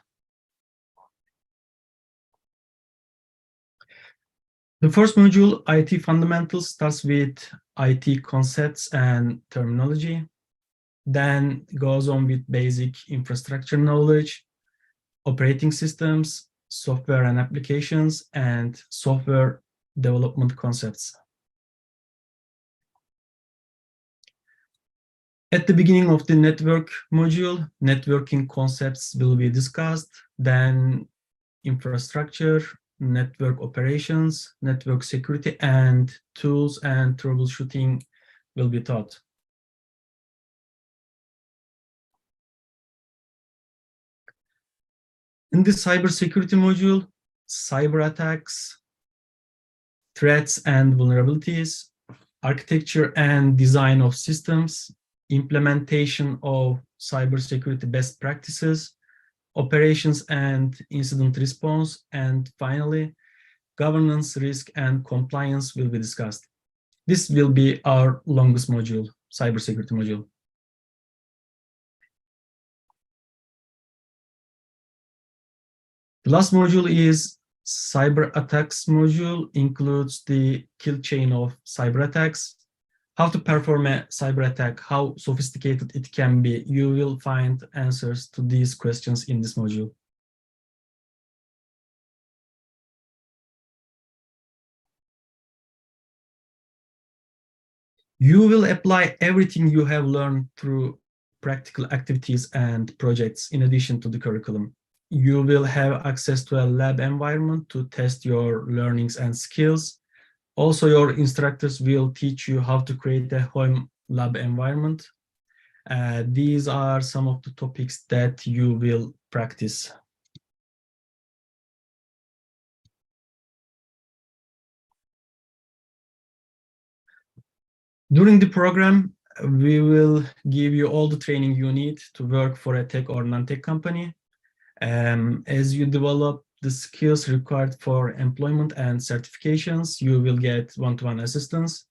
The first module, IT Fundamentals, starts with IT concepts and terminology, then goes on with basic infrastructure knowledge, operating systems, software and applications, and software development concepts. At the beginning of the network module, networking concepts will be discussed, then infrastructure, network operations, network security, and tools and troubleshooting will be taught. In the cybersecurity module, cyber attacks, threats and vulnerabilities, architecture and design of systems, implementation of cybersecurity best practices, operations and incident response, and finally, governance, risk, and compliance will be discussed. This will be our longest module, cybersecurity module. The last module is cyber attacks module, includes the kill chain of cyber attacks, how to perform a cyber attack, how sophisticated it can be. You will find answers to these questions in this module. You will apply everything you have learned through practical activities and projects in addition to the curriculum. You will have access to a lab environment to test your learnings and skills. Also, your instructors will teach you how to create a home lab environment. These are some of the topics that you will practice. During the program, we will give you all the training you need to work for a tech or non-tech company. As you develop the skills required for employment and certifications, you will get one-to-one assistance.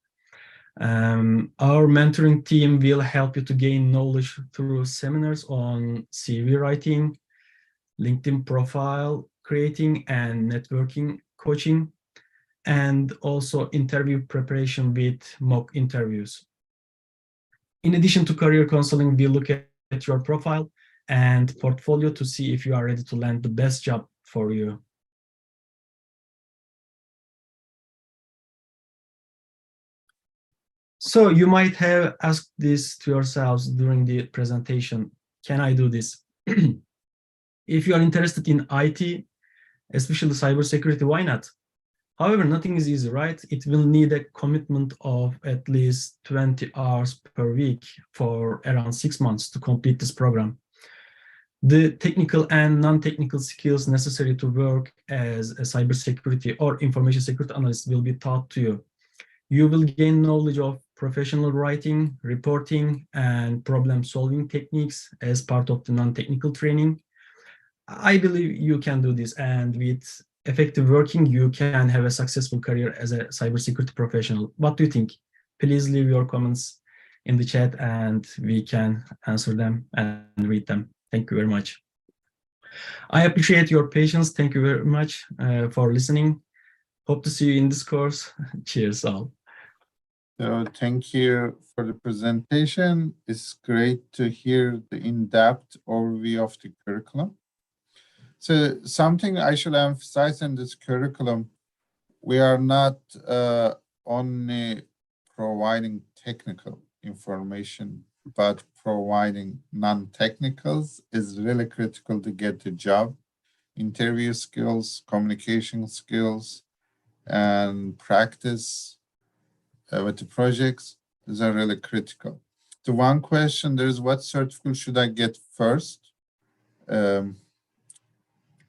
Our mentoring team will help you to gain knowledge through seminars on CV writing, LinkedIn profile creating and networking coaching, and also interview preparation with mock interviews. In addition to career counseling, we look at your profile and portfolio to see if you are ready to land the best job for you. So you might have asked this to yourselves during the presentation, can I do this? If you are interested in IT, especially cybersecurity, why not? However, nothing is easy, right? It will need a commitment of at least 20 hours per week for around 6 months to complete this program. The technical and non-technical skills necessary to work as a cybersecurity or information security analyst will be taught to you. You will gain knowledge of professional writing, reporting, and problem-solving techniques as part of the non-technical training. I believe you can do this, and with effective working, you can have a successful career as a cybersecurity professional. What do you think? Please leave your comments in the chat and we can answer them and read them. Thank you very much. I appreciate your patience. Thank you very much for listening. Hope to see you in this course. Cheers all. So thank you for the presentation. It's great to hear the in-depth overview of the curriculum. So something I should emphasize in this curriculum, we are not only providing technical information but providing non-technicals is really critical to get the job. Interview skills, communication skills, and practice with the projects, these are really critical. The one question there is, what certificate should I get first? Do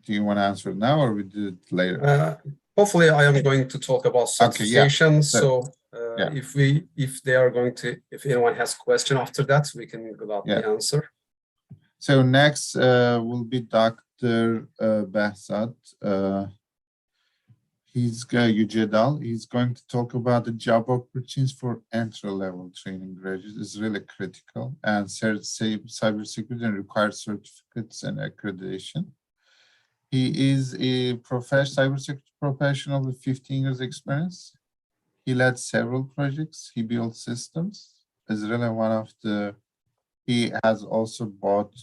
you want to answer now or we do it later? Hopefully, I am going to talk about certification. Okay, So, yeah. if anyone has question after that, we can gladly answer. So next will be Dr. Behzat. He's Yucedal. He's going to talk about the job opportunities for entry-level training graduates. It's really critical, and cybersecurity and required certificates and accreditation. He is a cybersecurity professional with 15 years experience. He led several projects. He built systems. Is really one of the. He has also bought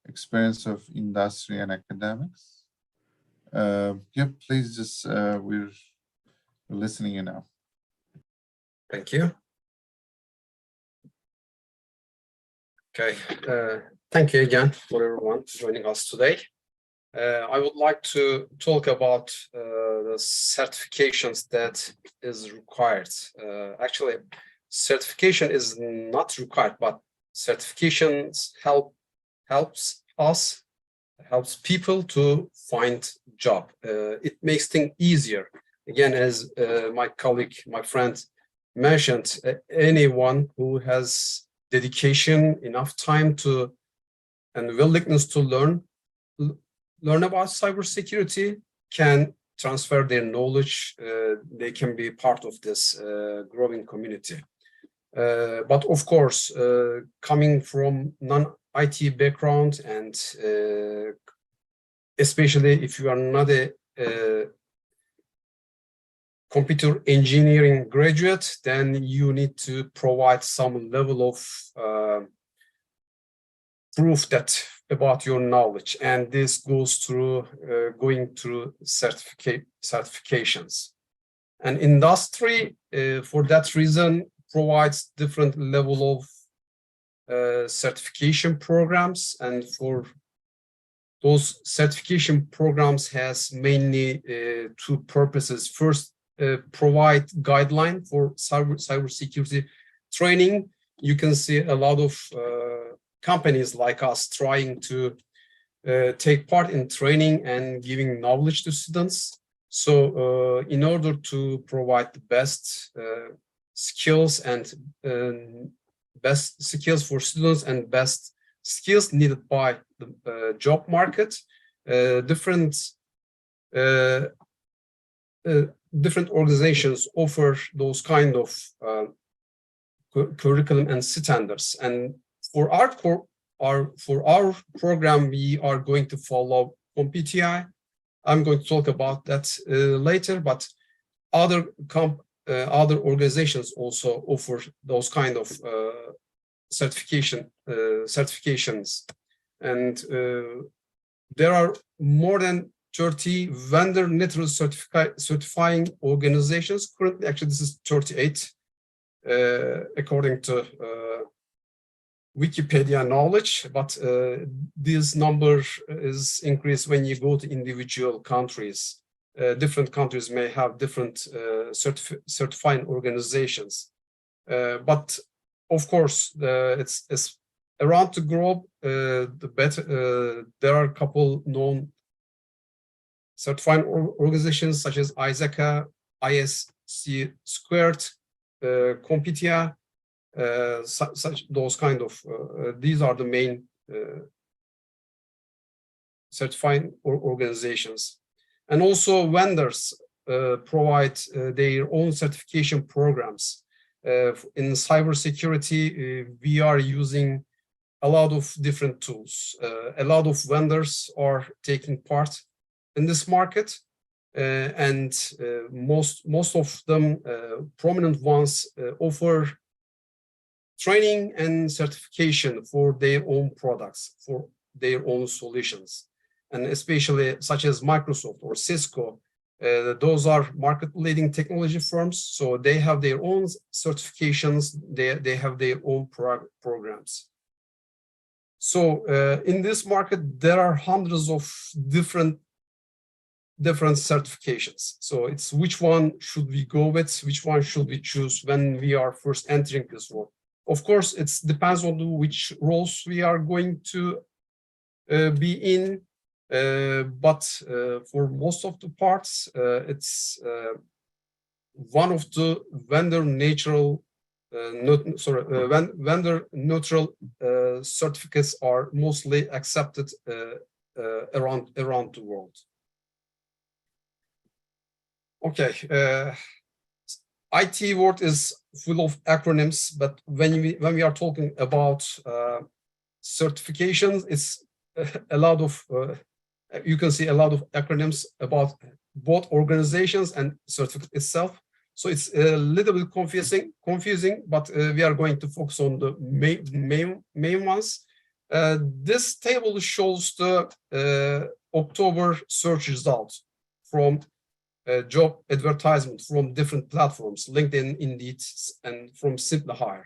experience of industry and academics. Please just we're listening you now. Thank you. Okay, thank you again for everyone joining us today. I would like to talk about the certifications that is required. Actually, certification is not required, but certifications helps people to find job. It makes things easier. Again, as my colleague, my friend mentioned, anyone who has dedication, enough time to, and willingness to learn about cybersecurity can transfer their knowledge. They can be part of this growing community. But of course, coming from non-IT background, and especially if you are not a computer engineering graduate, then you need to provide some level of proof about your knowledge, and this goes through going through certifications. And industry, for that reason, provides different level of certification programs, and for those certification programs has mainly two purposes. First, provide guideline for cybersecurity training. You can see a lot of companies like us trying to take part in training and giving knowledge to students. So in order to provide the best skills and best skills for students and best skills needed by the job market, different organizations offer those kind of curriculum and standards. And for our program, we are going to follow CompTIA. I'm going to talk about that later, but other organizations also offer those kind of certifications. And there are more than 30 vendor network certifying organizations. Currently, actually, this is 38, according to Wikipedia knowledge, but this number is increased when you go to individual countries. Different countries may have different certifying organizations, but of course, it's around the globe. The better there are a couple known certifying organizations such as ISACA, ISC Squared, CompTIA. Those kind of these are the main certifying organizations. And also vendors provide their own certification programs. In cybersecurity, we are using a lot of different tools. A lot of vendors are taking part in this market, and most of them, prominent ones, offer training and certification for their own products, for their own solutions. And especially such as Microsoft or Cisco, Those are market-leading technology firms, so they have their own certifications. They have their own programs. So in this market, there are hundreds of different certifications. So it's which one should we go with, which one should we choose when we are first entering this role. Of course, it depends on which roles we are going to be in, but for most of the parts, it's one of the vendor neutral certificates are mostly accepted around the world. Okay, IT world is full of acronyms, but when we are talking about certifications, it's a lot of you can see a lot of acronyms about both organizations and certificate itself. So it's a little bit confusing, but we are going to focus on the main ones. This table shows the October search results from job advertisement from different platforms, LinkedIn, Indeed, and from Simply Hire.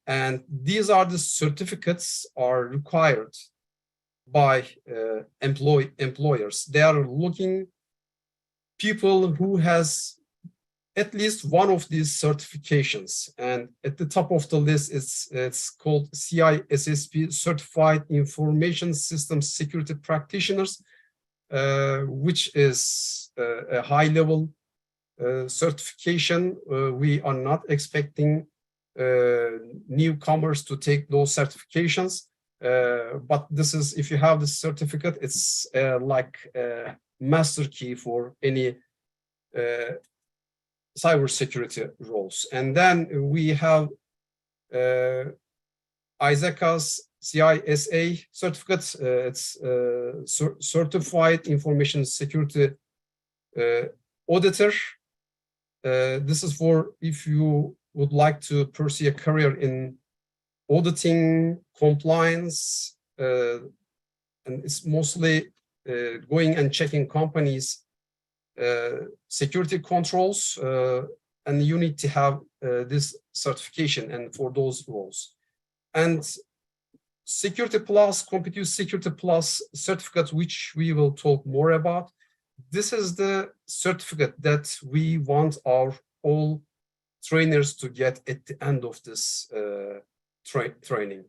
And these are the certificates are required by employers. They are looking people who has at least one of these certifications. And at the top of the list, it's called CISSP, Certified Information Systems Security Practitioners, which is a high-level certification. We are not expecting newcomers to take those certifications, but this is, if you have this certificate, it's like a master key for any cybersecurity roles. And then we have ISACA's CISA certificate. It's Certified Information Security Auditor. This is for if you would like to pursue a career in auditing, compliance, and it's mostly going and checking companies' security controls, and you need to have this certification and for those roles. And Security Plus, Compute Security Plus certificate, which we will talk more about. This is the certificate that we want all trainers to get at the end of this training.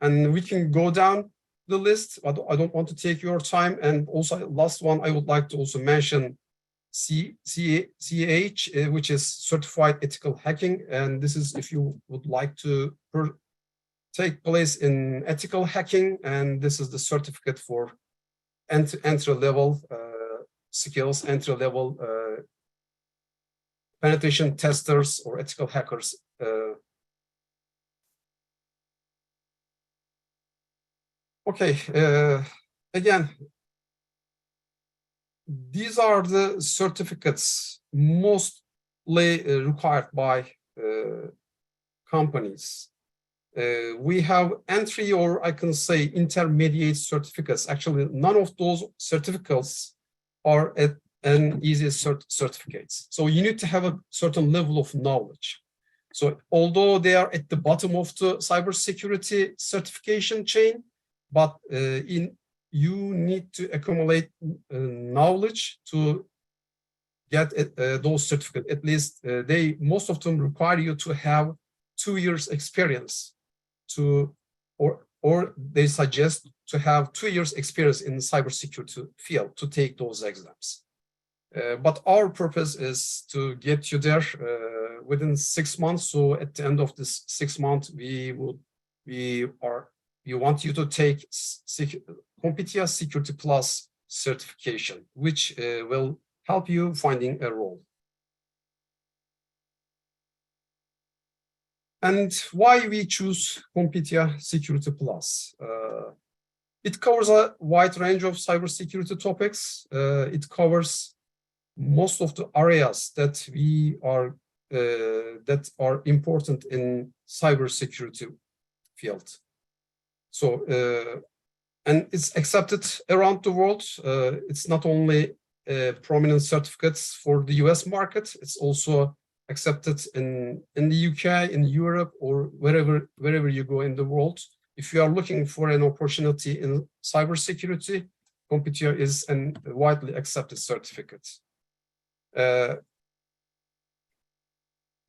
And we can go down the list. I don't want to take your time. And also, last one, I would like to also mention CAH, which is Certified Ethical Hacking. And this is if you would like to take place in ethical hacking. And this is the certificate for entry-level skills, entry-level penetration testers or ethical hackers. Okay, again, these are the certificates mostly required by companies. We have entry, or I can say intermediate certificates. Actually, none of those certificates are at an easy certificates. So you need to have a certain level of knowledge. So although they are at the bottom of the cybersecurity certification chain, but you need to accumulate knowledge to get those certificates. At least most of them require you to have 2 years experience or they suggest to have 2 years experience in the cybersecurity field to take those exams. But our purpose is to get you there within 6 months. So at the end of this 6 months, we want you to take CompTIA Security Plus certification, which will help you finding a role. And why we choose CompTIA Security Plus? It covers a wide range of cybersecurity topics. It covers most of the areas that are important in cybersecurity field. So, and it's accepted around the world. It's not only prominent certificates for the US market. It's also accepted in the UK, in Europe, or wherever you go in the world. If you are looking for an opportunity in cybersecurity, CompTIA is a widely accepted certificate.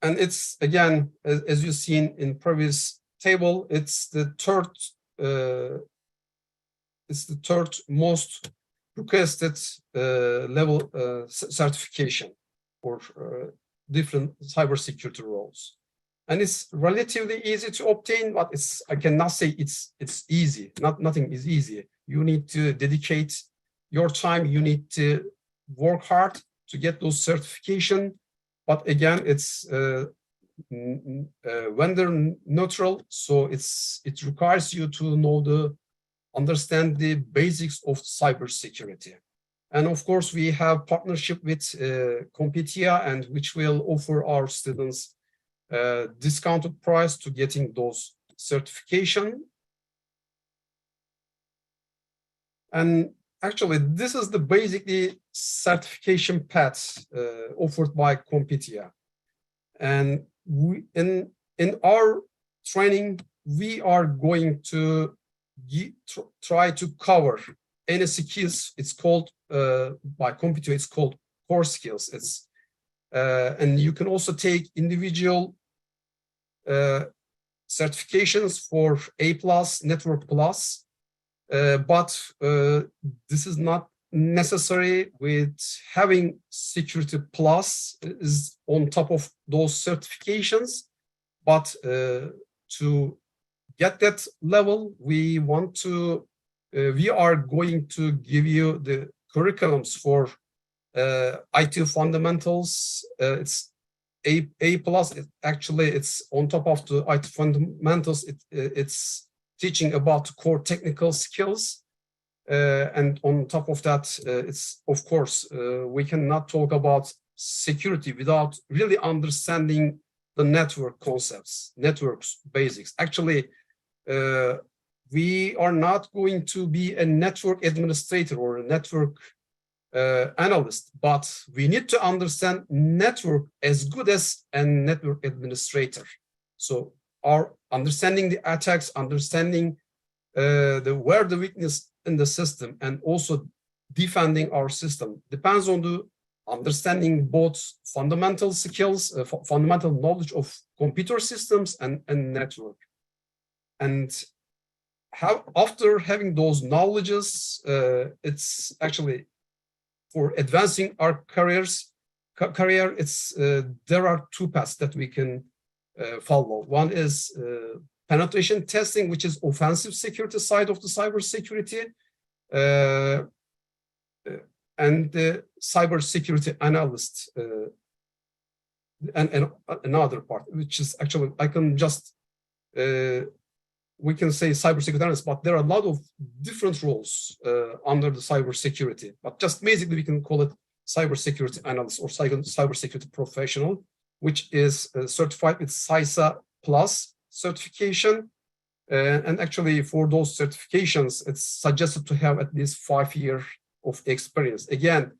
And it's, again, as you've seen in previous table, it's the third most requested level certification for different cybersecurity roles. And it's relatively easy to obtain, but I cannot say it's easy. Nothing is easy. You need to dedicate your time. You need to work hard to get those certification. But again, it's vendor neutral, so it requires you to understand the basics of cybersecurity. And of course, we have partnership with CompTIA, and which will offer our students discounted price to getting those certification. And actually, this is the basically certification path offered by CompTIA. And in our training, we are going to try to cover any skills. It's called by CompTIA, it's called core skills. And you can also take individual certifications for A+, Network Plus, but this is not necessary with having Security Plus is on top of those certifications. But to get that level, we are going to give you the curriculums for IT fundamentals. It's A plus. Actually, it's on top of the IT fundamentals. It's teaching about core technical skills, and on top of that, it's of course we cannot talk about security without really understanding the network concepts, networks basics. Actually, we are not going to be a network administrator or a network analyst, but we need to understand network as good as a network administrator. So our understanding the attacks, understanding where the weakness in the system, and also defending our system depends on the understanding both fundamental skills, fundamental knowledge of computer systems and network. And after having those knowledges, it's actually for advancing our career. It's there are two paths that we can follow. One is penetration testing, which is offensive security side of the cybersecurity, and the cybersecurity analyst, and another part, which is actually I can just we can say cybersecurity analyst, but there are a lot of different roles under the cybersecurity. But just basically, we can call it cybersecurity analyst or cybersecurity professional, which is certified with CISA Plus certification. And actually, for those certifications, it's suggested to have at least 5 years of experience. Again,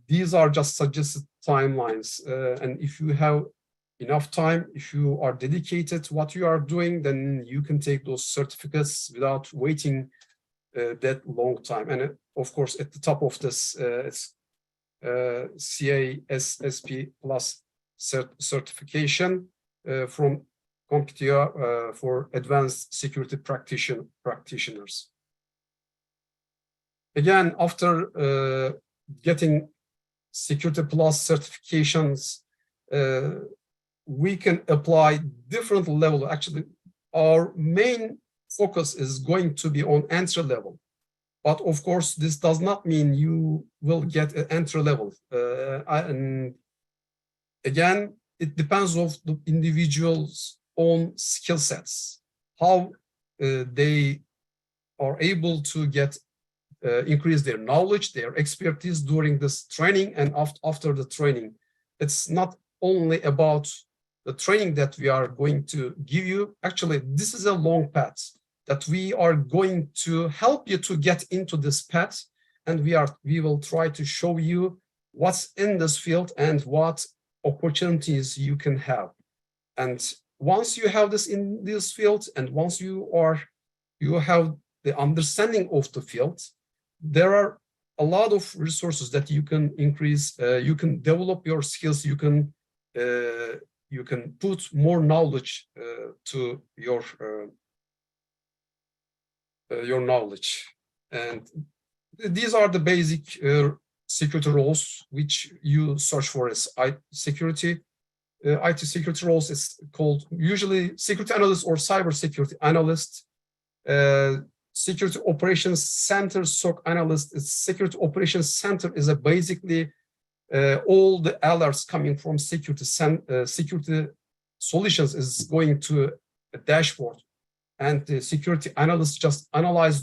these are just suggested timelines, and if you have enough time, if you are dedicated to what you are doing, then you can take those certificates without waiting that long time. And of course, at the top of this, it's CASSP Plus certification from CompTIA for advanced security practitioners. Again, after getting Security Plus certifications, we can apply different level. Actually, our main focus is going to be on entry level. But of course, this does not mean you will get an entry level. And again, it depends on the individual's own skill sets, how they are able to get increase their knowledge, their expertise during this training and after the training. It's not only about the training that we are going to give you. Actually, this is a long path that we are going to help you to get into this path. and we will try to show you what's in this field and what opportunities you can have. And once you have this in this field, and once you have the understanding of the field, there are a lot of resources that you can increase. You can develop your skills. You can put more knowledge to your knowledge. And these are the basic security roles which you search for as IT security roles. Is called usually security analyst or cybersecurity analyst. Security operations center SOC analyst. Security operations center is basically all the alerts coming from security solutions is going to a dashboard, and the security analyst just analyze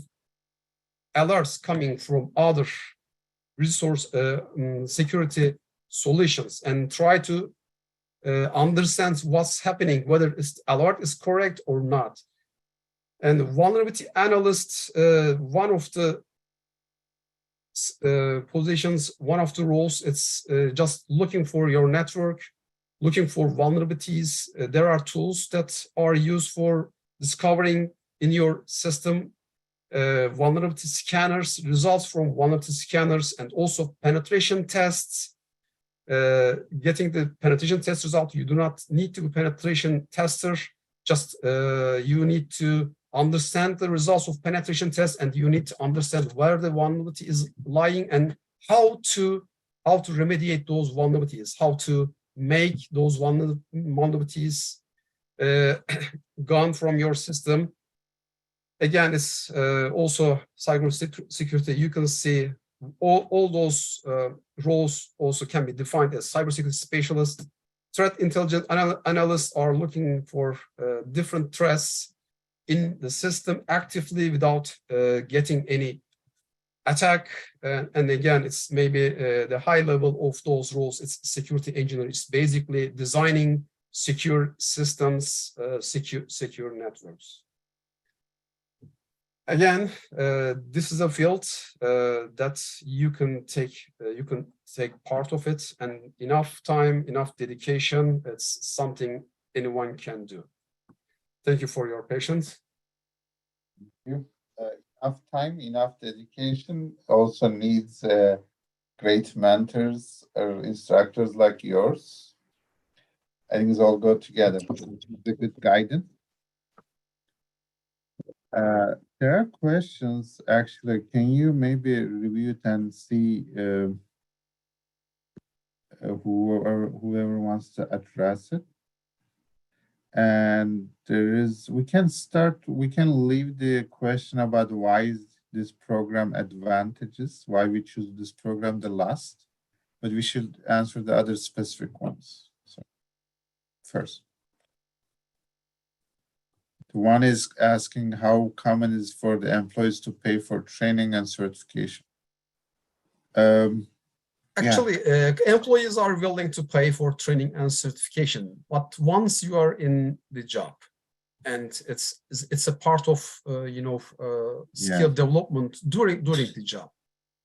alerts coming from other resource security solutions and try to understand what's happening, whether this alert is correct or not. And vulnerability analyst, one of the positions, one of the roles, it's just looking for your network, looking for vulnerabilities. There are tools that are used for discovering in your system vulnerability scanners, results from vulnerability scanners, and also penetration tests. Getting the penetration test result, you do not need to be a penetration tester, just you need to understand the results of penetration tests, and you need to understand where the vulnerability is lying and how to remediate those vulnerabilities, how to make those vulnerabilities gone from your system. Again, it's also cybersecurity. You can see all those roles also can be defined as cybersecurity specialist. Threat intelligence analysts are looking for different threats in the system actively without getting any attack. And again, it's maybe the high level of those roles. It's security engineer. It's basically designing secure systems, secure networks. Again, this is a field that you can take part of it, and enough time, enough dedication, it's something anyone can do. Thank you for your patience. Thank you. Enough time, enough dedication also needs great mentors or instructors like yours. I think it's all go together. The good guidance. There are questions, actually. Can you maybe review it and see whoever wants to address it? And we can leave the question about why is this program advantages, why we choose this program the last, but we should answer the other specific ones. So first. One is asking how common is for the employees to pay for training and certification. Actually, employees are willing to pay for training and certification, but once you are in the job, and it's a part of skill development during the job.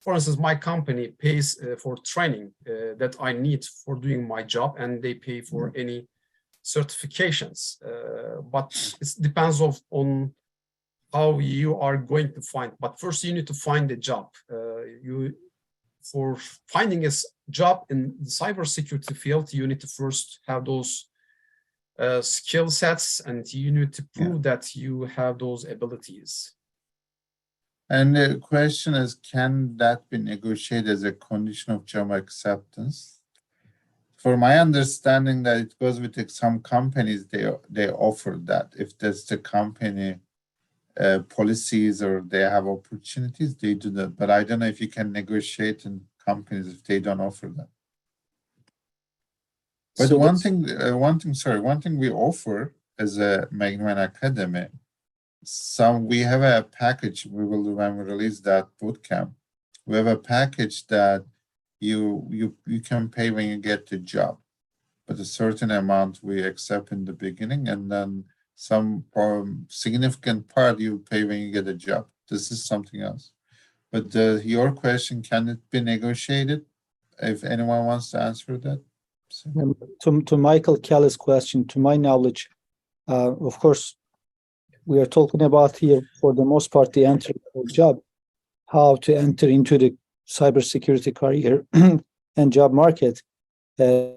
For instance, my company pays for training that I need for doing my job, and they pay for any certifications, but it depends on how you are going to find. But first, you need to find a job. For finding a job in the cybersecurity field, you need to first have those skill sets, and you need to prove that you have those abilities. And the question is, can that be negotiated as a condition of job acceptance? For my understanding, that it goes with some companies, they offer that. If that's the company policies or they have opportunities, they do that. But I don't know if you can negotiate in companies if they don't offer that. But so one thing we offer as a Magnimind Academy, we have a package we will do when we release that bootcamp. We have a package that you can pay when you get the job, but a certain amount we accept in the beginning, and then some significant part you pay when you get a job. This is something else. But your question, can it be negotiated? If anyone wants to answer that. So. To Michael Kelly's question, to my knowledge, of course, we are talking about here, for the most part, the entry-level job, how to enter into the cybersecurity career and job market. The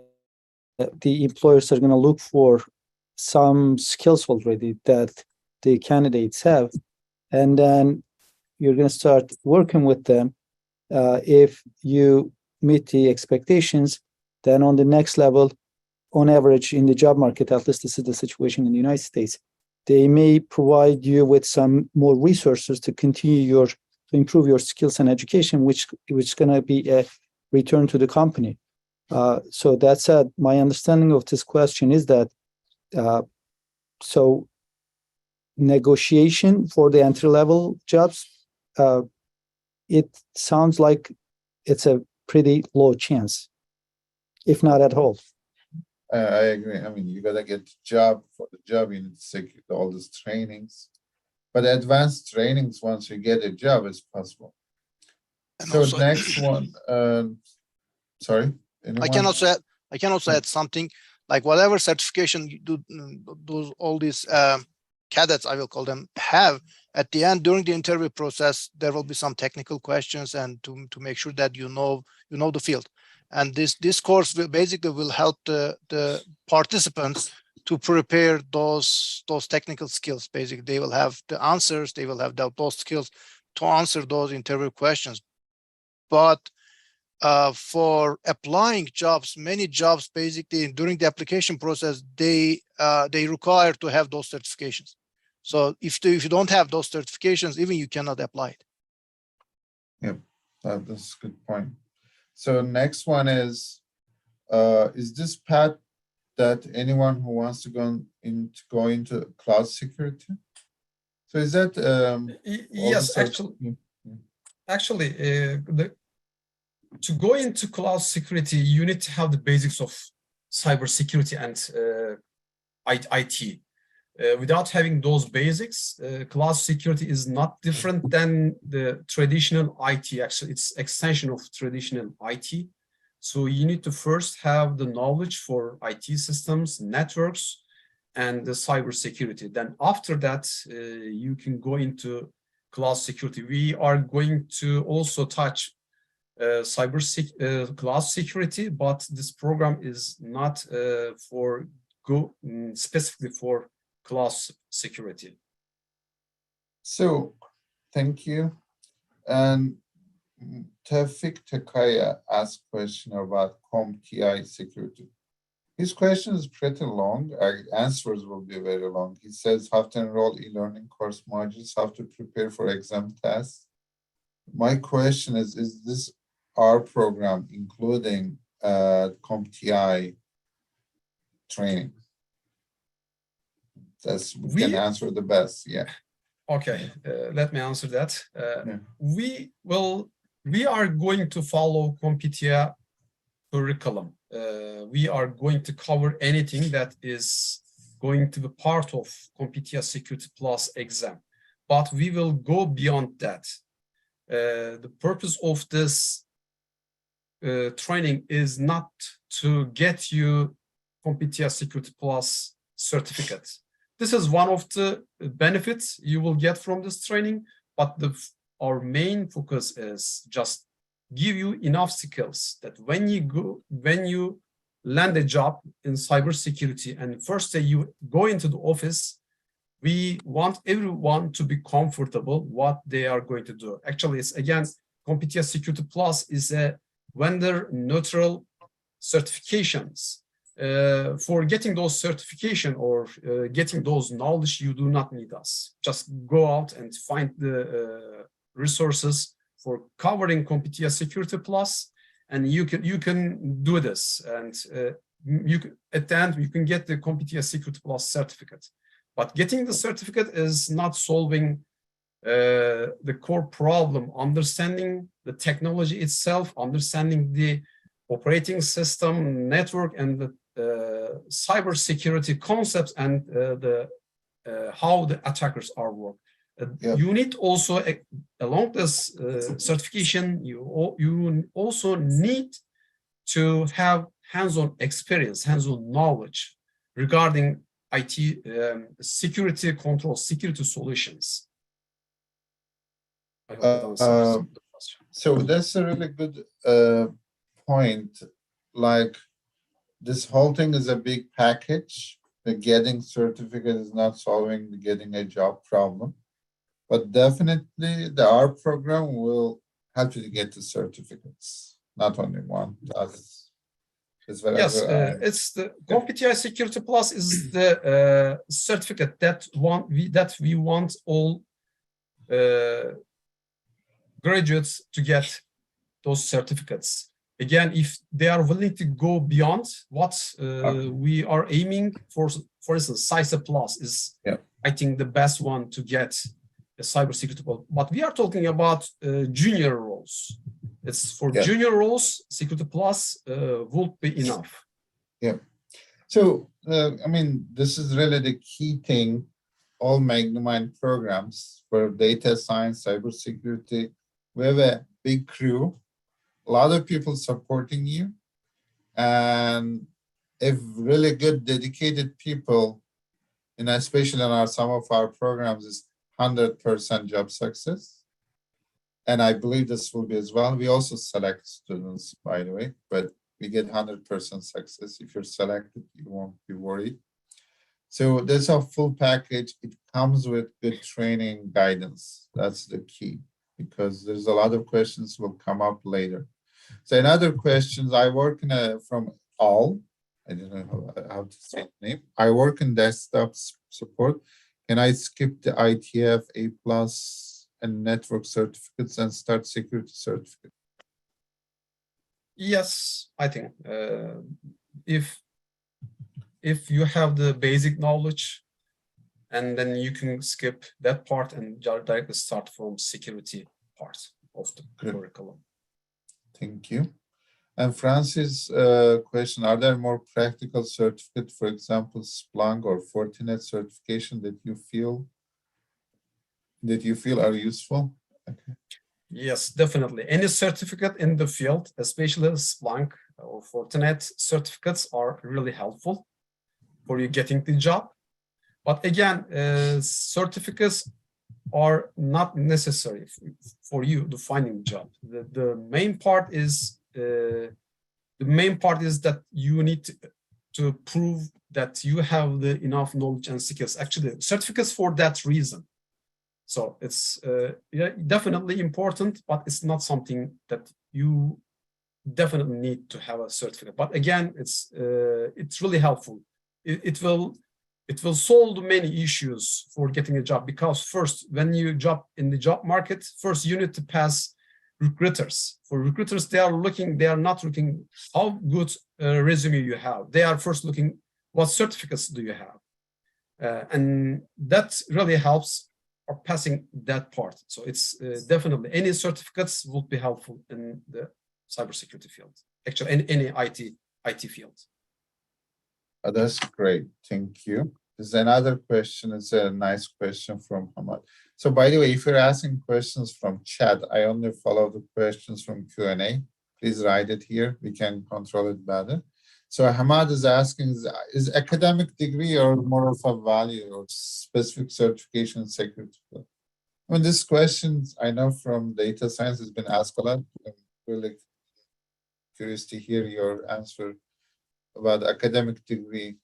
employers are going to look for some skills already that the candidates have, and then you're going to start working with them. If you meet the expectations, then on the next level, on average in the job market, at least this is the situation in the United States, they may provide you with some more resources to continue to improve your skills and education, which is going to be a return to the company. So that said, my understanding of this question is that so negotiation for the entry-level jobs, it sounds like it's a pretty low chance, if not at all. I agree. I mean, you gotta get the job. For the job, you need to secure all these trainings. But advanced trainings, once you get a job, is possible. And So also, next one, sorry. I can also add something, like whatever certification you do, all these cadets, I will call them, have at the end during the interview process, there will be some technical questions, and to make sure that you know the field. And this course will basically help the participants to prepare those technical skills. Basically, they will have the answers, they will have those skills to answer those interview questions. But for applying jobs, many jobs basically during the application process, they require to have those certifications. So if you don't have those certifications, even you cannot apply it. Yep, that's a good point. So next one is this path that anyone who wants to go into cloud security? So is that yes, actually, to go into cloud security, you need to have the basics of cybersecurity and IT. Without having those basics, cloud security is not different than the traditional IT. Actually, it's extension of traditional IT. So you need to first have the knowledge for IT systems, networks, and the cybersecurity. Then after that, you can go into cloud security. We are going to also touch cloud security, but this program is not specifically for cloud security. So, thank you. And Tevfik Tekaya asked a question about CompTIA security. His question is pretty long. Our answers will be very long. He says how to enroll e-learning course modules, how to prepare for exam tests. My question is this our program including CompTIA training? We can answer the best, yeah. Okay, let me answer that. Yeah. We are going to follow CompTIA curriculum. We are going to cover anything that is going to be part of CompTIA Security Plus exam, but we will go beyond that. The purpose of this training is not to get you CompTIA Security Plus certificate. This is one of the benefits you will get from this training, but our main focus is just give you enough skills that when you land a job in cybersecurity and first day you go into the office, we want everyone to be comfortable what they are going to do. Actually, it's again, CompTIA Security Plus is a vendor neutral certifications. For getting those certification or getting those knowledge, you do not need us. Just go out and find the resources for covering CompTIA Security Plus, and you can do this. And at the end, you can get the CompTIA Security Plus certificate. But getting the certificate is not solving the core problem, understanding the technology itself, understanding the operating system, network, and the cybersecurity concepts, and how the attackers are work. Yeah. You need also, along this certification, you also need to have hands-on experience, hands-on knowledge regarding IT security control, security solutions. I hope that answers the question. So that's a really good point. Like, this whole thing is a big package. The getting certificate is not solving the getting a job problem. But definitely the R program will help you to get the certificates, not only one. That's what Yes, it's the CompTIA Security Plus is the certificate that we want all graduates to get those certificates. Again, if they are willing to go beyond what we are aiming for instance, CISA Plus is, I think, the best one to get a cybersecurity. But we are talking about junior roles. It's for junior roles, Security Plus would be enough. Yeah. So, I mean, this is really the key thing. All Magnimind programs for data science, cybersecurity, we have a big crew, a lot of people supporting you, and if really good, dedicated people, and especially in some of our programs, is 100% job success. And I believe this will be as well. We also select students, by the way, but we get 100% success. If you're selected, you won't be worried. So that's a full package. It comes with good training guidance. That's the key, because there's a lot of questions will come up later. So another questions, I work in from all, I don't know how to say the name. I work in desktop support. Can I skip the ITF, A+, and network certificates and start security certificate? Yes, I think if you have the basic knowledge, and then you can skip that part and directly start from security part of the curriculum. Thank you. And Francis' question, are there more practical certificates, for example, Splunk or Fortinet certification that you feel are useful? Okay. Yes, definitely. Any certificate in the field, especially Splunk or Fortinet certificates, are really helpful for you getting the job. But again, certificates are not necessary for you to finding a job. The main part is that you need to prove that you have the enough knowledge and skills. Actually, certificates for that reason. So it's definitely important, but it's not something that you definitely need to have a certificate. But again, it's really helpful. It will solve many issues for getting a job, because first, when you job in the job market, first you need to pass recruiters. For recruiters, they are not looking how good resume you have. They are first looking what certificates do you have, and that really helps or passing that part. So it's definitely any certificates would be helpful in the cybersecurity field. Actually, any IT field. That's great. Thank you. There's another question. It's a nice question from Hamad. So by the way, if you're asking questions from chat, I only follow the questions from Q&A. Please write it here. We can control it better. So Hamad is asking, is academic degree or more of a value or specific certification in security? I mean, this question, I know from data science, has been asked a lot. I'm really curious to hear your answer about academic degree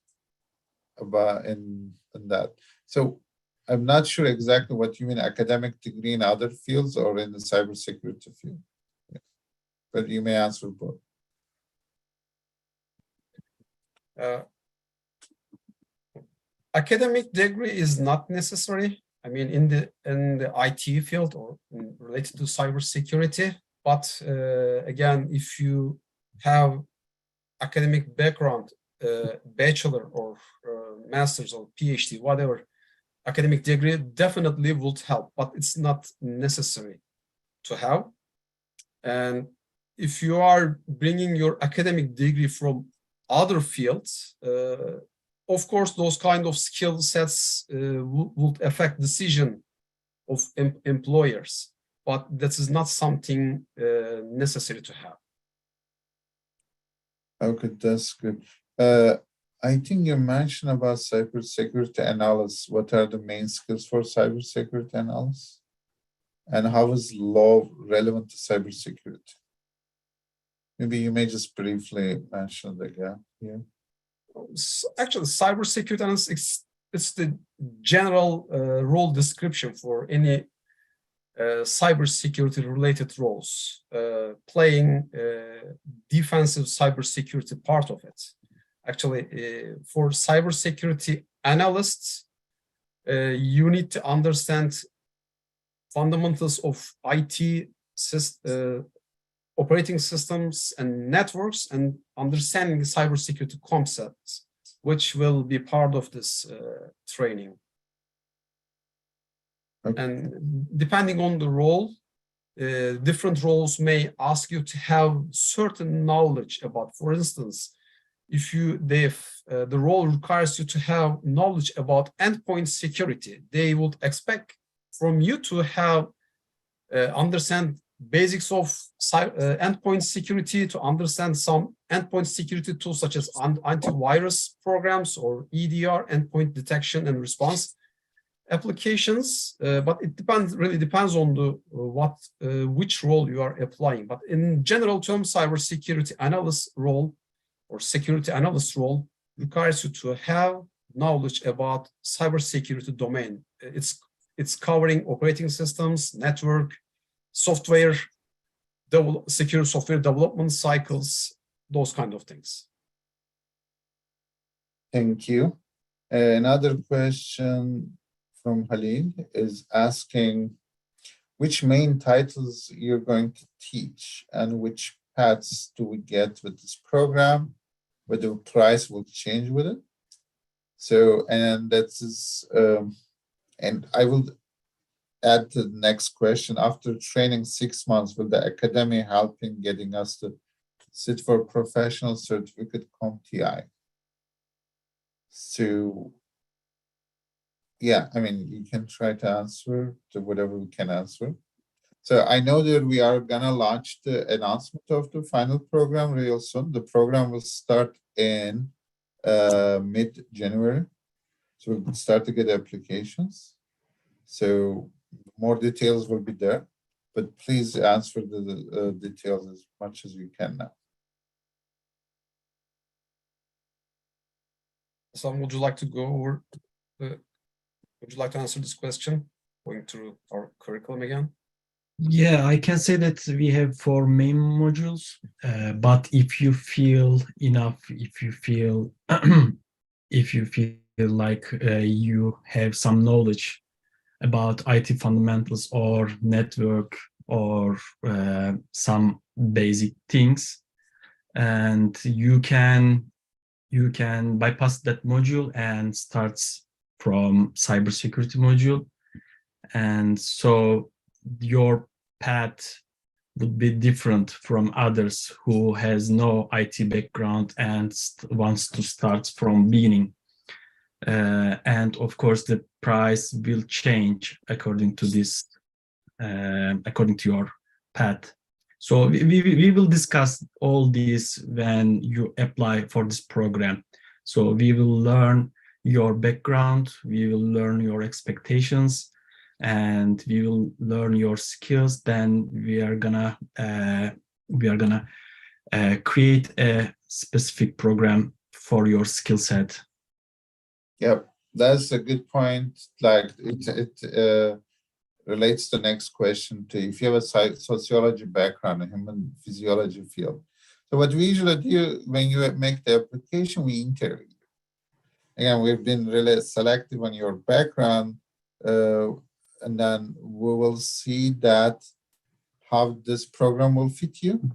about in that. So I'm not sure exactly what you mean, academic degree in other fields or in the cybersecurity field. Yeah. But you may answer both. Academic degree is not necessary. I mean, in the IT field or related to cybersecurity. But again, if you have academic background, bachelor or master's or PhD, whatever academic degree, definitely would help, but it's not necessary to have. And if you are bringing your academic degree from other fields, of course, those kind of skill sets would affect decision of employers, but that is not something necessary to have. Okay, that's good. I think you mentioned about cybersecurity analysis. What are the main skills for cybersecurity analysis? And how is law relevant to cybersecurity? Maybe you may just briefly mention the gap here. Actually, cybersecurity analysis, it's the general role description for any cybersecurity related roles, playing defensive cybersecurity part of it. Actually, for cybersecurity analysts, you need to understand fundamentals of IT operating systems and networks, and understanding the cybersecurity concepts, which will be part of this training. Okay. And depending on the role, different roles may ask you to have certain knowledge about, for instance, if the role requires you to have knowledge about endpoint security, they would expect from you to have understand basics of endpoint security, to understand some endpoint security tools such as antivirus programs or EDR, endpoint detection and response applications. But it really depends on the which role you are applying. But in general terms, cybersecurity analyst role or security analyst role requires you to have knowledge about cybersecurity domain. It's covering operating systems, network, software, secure software development cycles, those kind of things. Thank you. Another question from Halil is asking which main titles you're going to teach and which paths do we get with this program, whether the price will change with it. So, and that is, and I will add to the next question. After training 6 months, will the academy help in getting us to sit for professional certificate CompTI? So, yeah, I mean, you can try to answer to whatever we can answer. So I know that we are gonna launch the announcement of the final program real soon. The program will start in mid-January. So we'll start to get applications. So more details will be there, but please answer the details as much as you can now. So would you like to go over, would you like to answer this question, going through our curriculum again? Yeah, I can say that we have 4 main modules, but if you feel enough, if you feel if you feel like you have some knowledge about IT fundamentals or network or some basic things, and you can bypass that module and starts from cybersecurity module, and so your path would be different from others who has no IT background and wants to start from beginning. And of course, the price will change according to this, according to your path. So we will discuss all this when you apply for this program. So we will learn your background, we will learn your expectations, and we will learn your skills. Then we are gonna create a specific program for your skill set. Yep, that's a good point. Like it relates to the next question too. If you have a sociology background, a human physiology field. So what we usually do when you make the application, we interview. Again, we've been really selective on your background, and then we will see that how this program will fit you,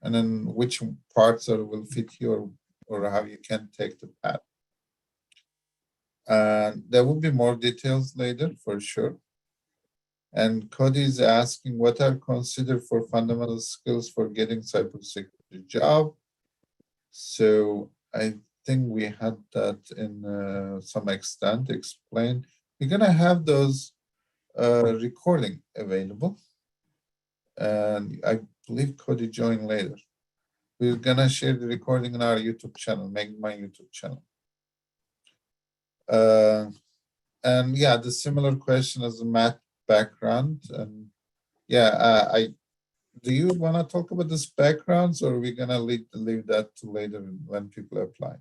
and then which parts will fit you, or how you can take the path. There will be more details later for sure. And Cody is asking what are considered for fundamental skills for getting cybersecurity job. So I think we had that in some extent explained. We're gonna have those recording available. And I believe Cody joined later. We're gonna share the recording on our YouTube channel, Magnimind YouTube channel. And yeah, the similar question as a math background. And yeah, do you want to talk about this backgrounds, or are we gonna leave that to later when people apply?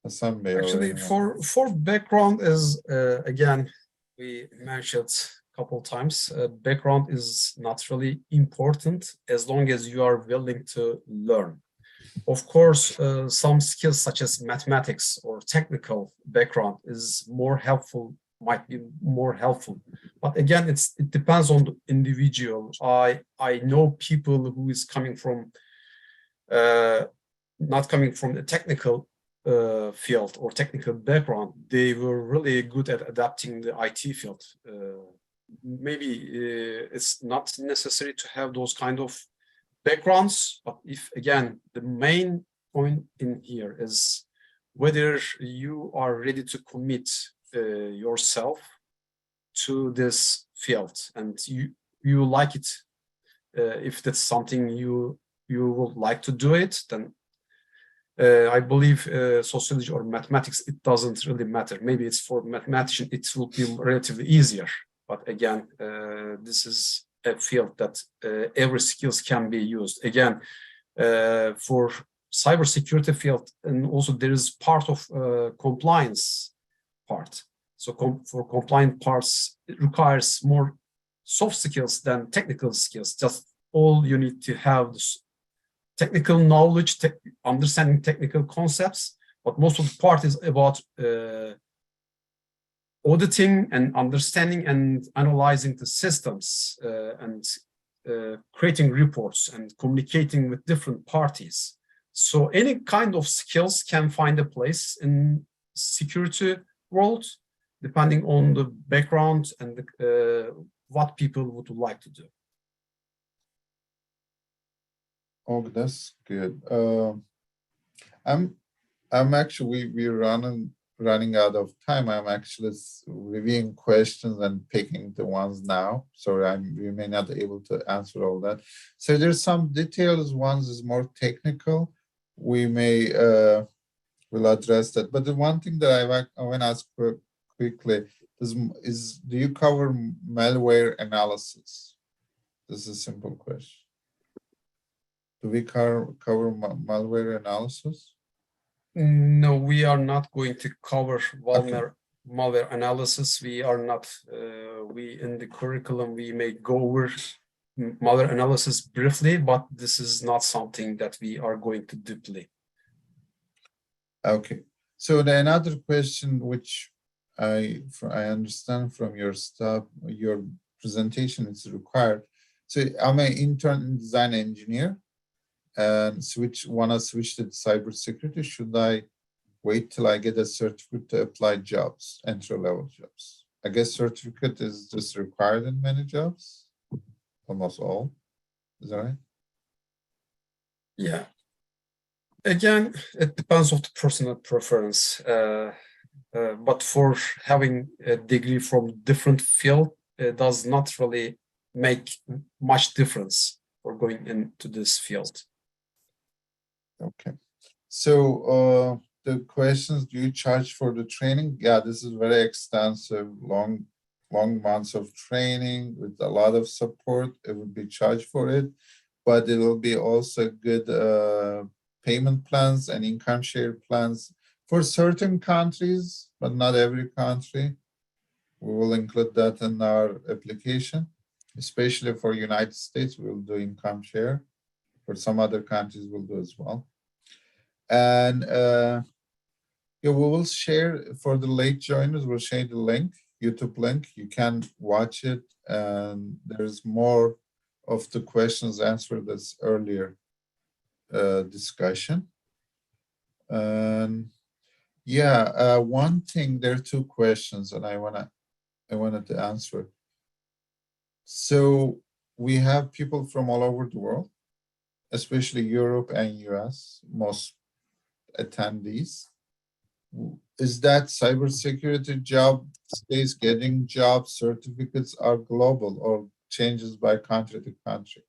Hassan Bey, Actually, for background is again, we mentioned a couple times, background is not really important as long as you are willing to learn. Of course, some skills such as mathematics or technical background is more helpful, might be more helpful. But again, it depends on the individual. I know people who is coming from, not coming from the technical field or technical background. They were really good at adapting the IT field. Maybe it's not necessary to have those kind of backgrounds, but if again, the main point in here is whether you are ready to commit yourself to this field and you like it. If that's something you would like to do it, then I believe sociology or mathematics, it doesn't really matter. Maybe it's for mathematician, it will be relatively easier. But again, this is a field that every skills can be used. Again, for cybersecurity field, and also there is part of compliance part. So for compliant parts, it requires more soft skills than technical skills. Just all you need to have this technical knowledge, understanding technical concepts, but most of the part is about auditing and understanding and analyzing the systems and creating reports and communicating with different parties. So any kind of skills can find a place in security world, depending on the background and what people would like to do. Oh, that's good. I'm actually, we're running out of time. I'm actually reviewing questions and picking the ones now. So we may not be able to answer all that. So there's some details. Ones is more technical. We may will address that. But the one thing that I want to ask quickly is do you cover malware analysis? This is a simple question. Do we cover malware analysis? No, we are not going to cover malware analysis. We are not, we in the curriculum, we may go over malware analysis briefly, but this is not something that we are going to deeply. Okay. So the another question, which I understand from your stuff, your presentation is required. So I'm an intern and design engineer and want to switch to cybersecurity. Should I wait till I get a certificate to apply jobs, entry-level jobs? I guess certificate is just required in many jobs, almost all. Is that right? Yeah. Again, it depends on the personal preference. But for having a degree from different field, it does not really make much difference for going into this field. Okay. So the questions, do you charge for the training? Yeah, this is very extensive, long months of training with a lot of support. It would be charged for it, but it will be also good payment plans and income share plans for certain countries, but not every country. We will include that in our application, especially for United States, we'll do income share. For some other countries, we'll do as well. And yeah, we will share for the late joiners, we'll share the link, YouTube link. You can watch it, and there's more of the questions answered this earlier discussion. And yeah, one thing, there are two questions, and I wanted to answer. So we have people from all over the world, especially Europe and US, most attendees. is that cybersecurity job stays getting job certificates are global or changes by country to country?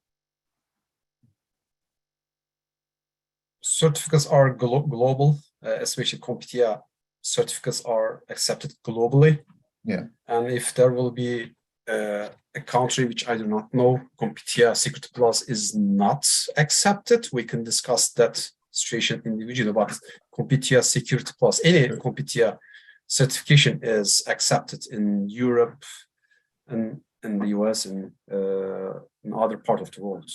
Certificates are global, especially CompTIA certificates are accepted globally. Yeah. And if there will be a country which I do not know, CompTIA Security Plus is not accepted, we can discuss that situation individually, but CompTIA Security Plus, any CompTIA certification is accepted in Europe and in the US and in other part of the world.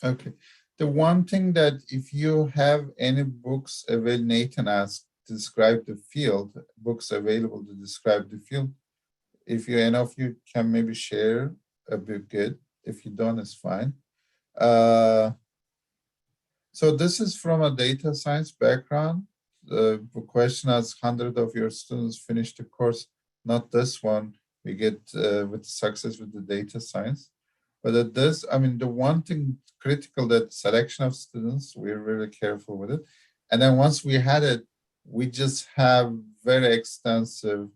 Okay. The one thing that if you have any books available, Nathan asked, to describe the field, books available to describe the field, if you any of you can maybe share a bit good. If you don't, it's fine. So this is from a data science background. The question as 100 of your students finish the course, not this one, we get with success with the data science. But at this, I mean, the one thing critical that selection of students, we're really careful with it. And then once we had it, we just have very extensive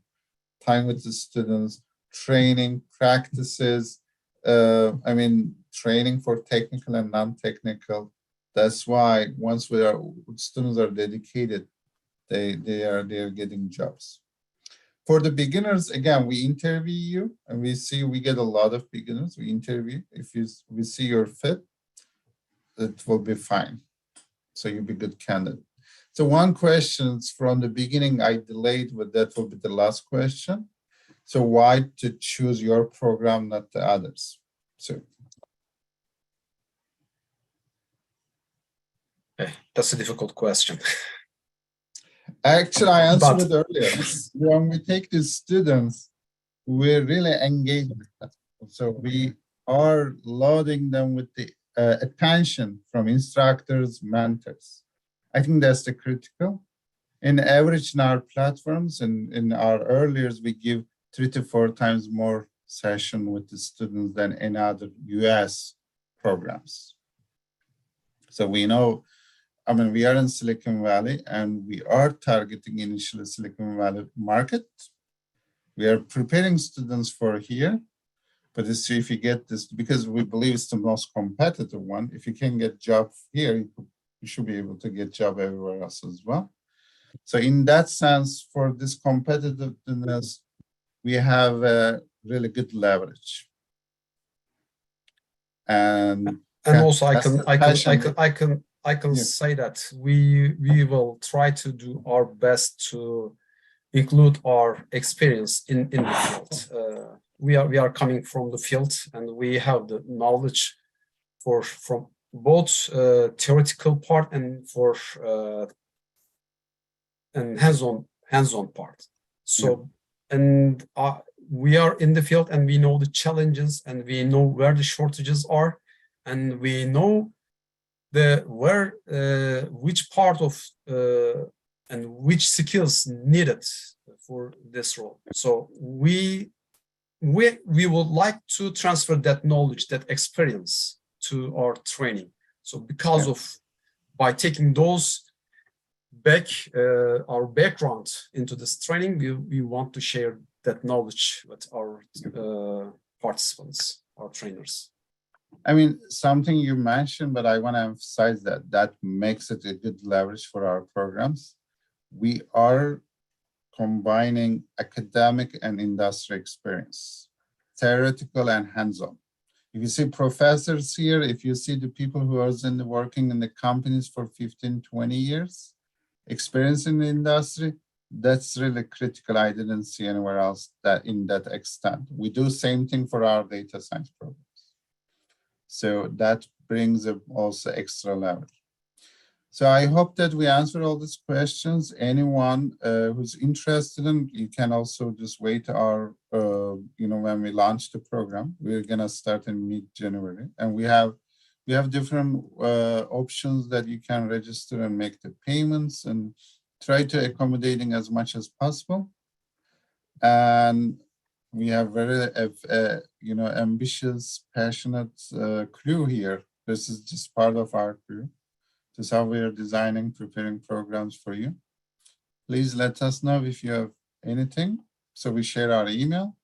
time with the students, training practices, I mean, training for technical and non-technical. That's why once students are dedicated, they are getting jobs. For the beginners, again, we interview you and we get a lot of beginners. We interview. If we see your fit, it will be fine. So you'll be good candidate. So one question from the beginning I delayed, but that will be the last question. So why to choose your program, not the others? So that's a difficult question. Actually, I answered it earlier. When we take the students, we're really engaged with them. So we are loading them with the attention from instructors, mentors. I think that's the critical. In average in our platforms and in our earliers, we give 3 to 4 times more session with the students than any other US programs. So we know, I mean, we are in Silicon Valley and we are targeting initially Silicon Valley market. We are preparing students for here, but if you get this, because we believe it's the most competitive one, if you can get job here, you should be able to get job everywhere else as well. So in that sense, for this competitiveness, we have a really good leverage. And also I can say that we will try to do our best to include our experience in the field. We are coming from the field and we have the knowledge from both theoretical part and for and hands-on part. So and we are in the field and we know the challenges and we know where the shortages are and we know which part of and which skills needed for this role. So we would like to transfer that knowledge, that experience to our training. So because of by taking those our background into this training, we want to share that knowledge with our participants, our trainers. I mean, something you mentioned, but I want to emphasize that makes it a good leverage for our programs. We are combining academic and industry experience, theoretical and hands-on. If you see professors here, if you see the people who are working in the companies for 15, 20 years, experience in the industry, that's really critical. I didn't see anywhere else that in that extent. We do same thing for our data science programs. So that brings also extra leverage. So I hope that we answered all these questions. Anyone who's interested in, you can also just wait our, when we launch the program. We're gonna start in mid-January, and we have different options that you can register and make the payments and try to accommodating as much as possible. And we have very, ambitious, passionate crew here. This is just part of our crew. This is how we are designing, preparing programs for you. Please let us know if you have anything. So we share our email.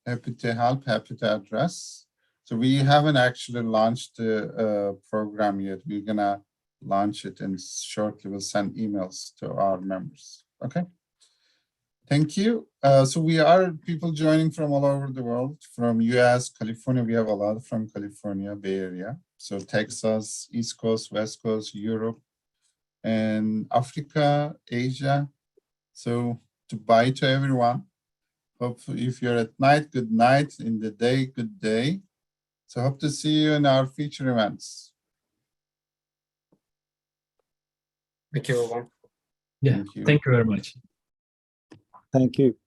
Happy to help, happy to address. So we haven't actually launched the program yet. We're gonna launch it and shortly we'll send emails to our members. Okay. Thank you. So we are people joining from all over the world, from US, California. We have a lot from California, Bay Area. So Texas, East Coast, West Coast, Europe, and Africa, Asia. So bye to everyone. Hope if you're at night, good night. In the day, good day. So hope to see you in our future events. Thank you, everyone. Yeah, Thank you. thank you very much. Thank you.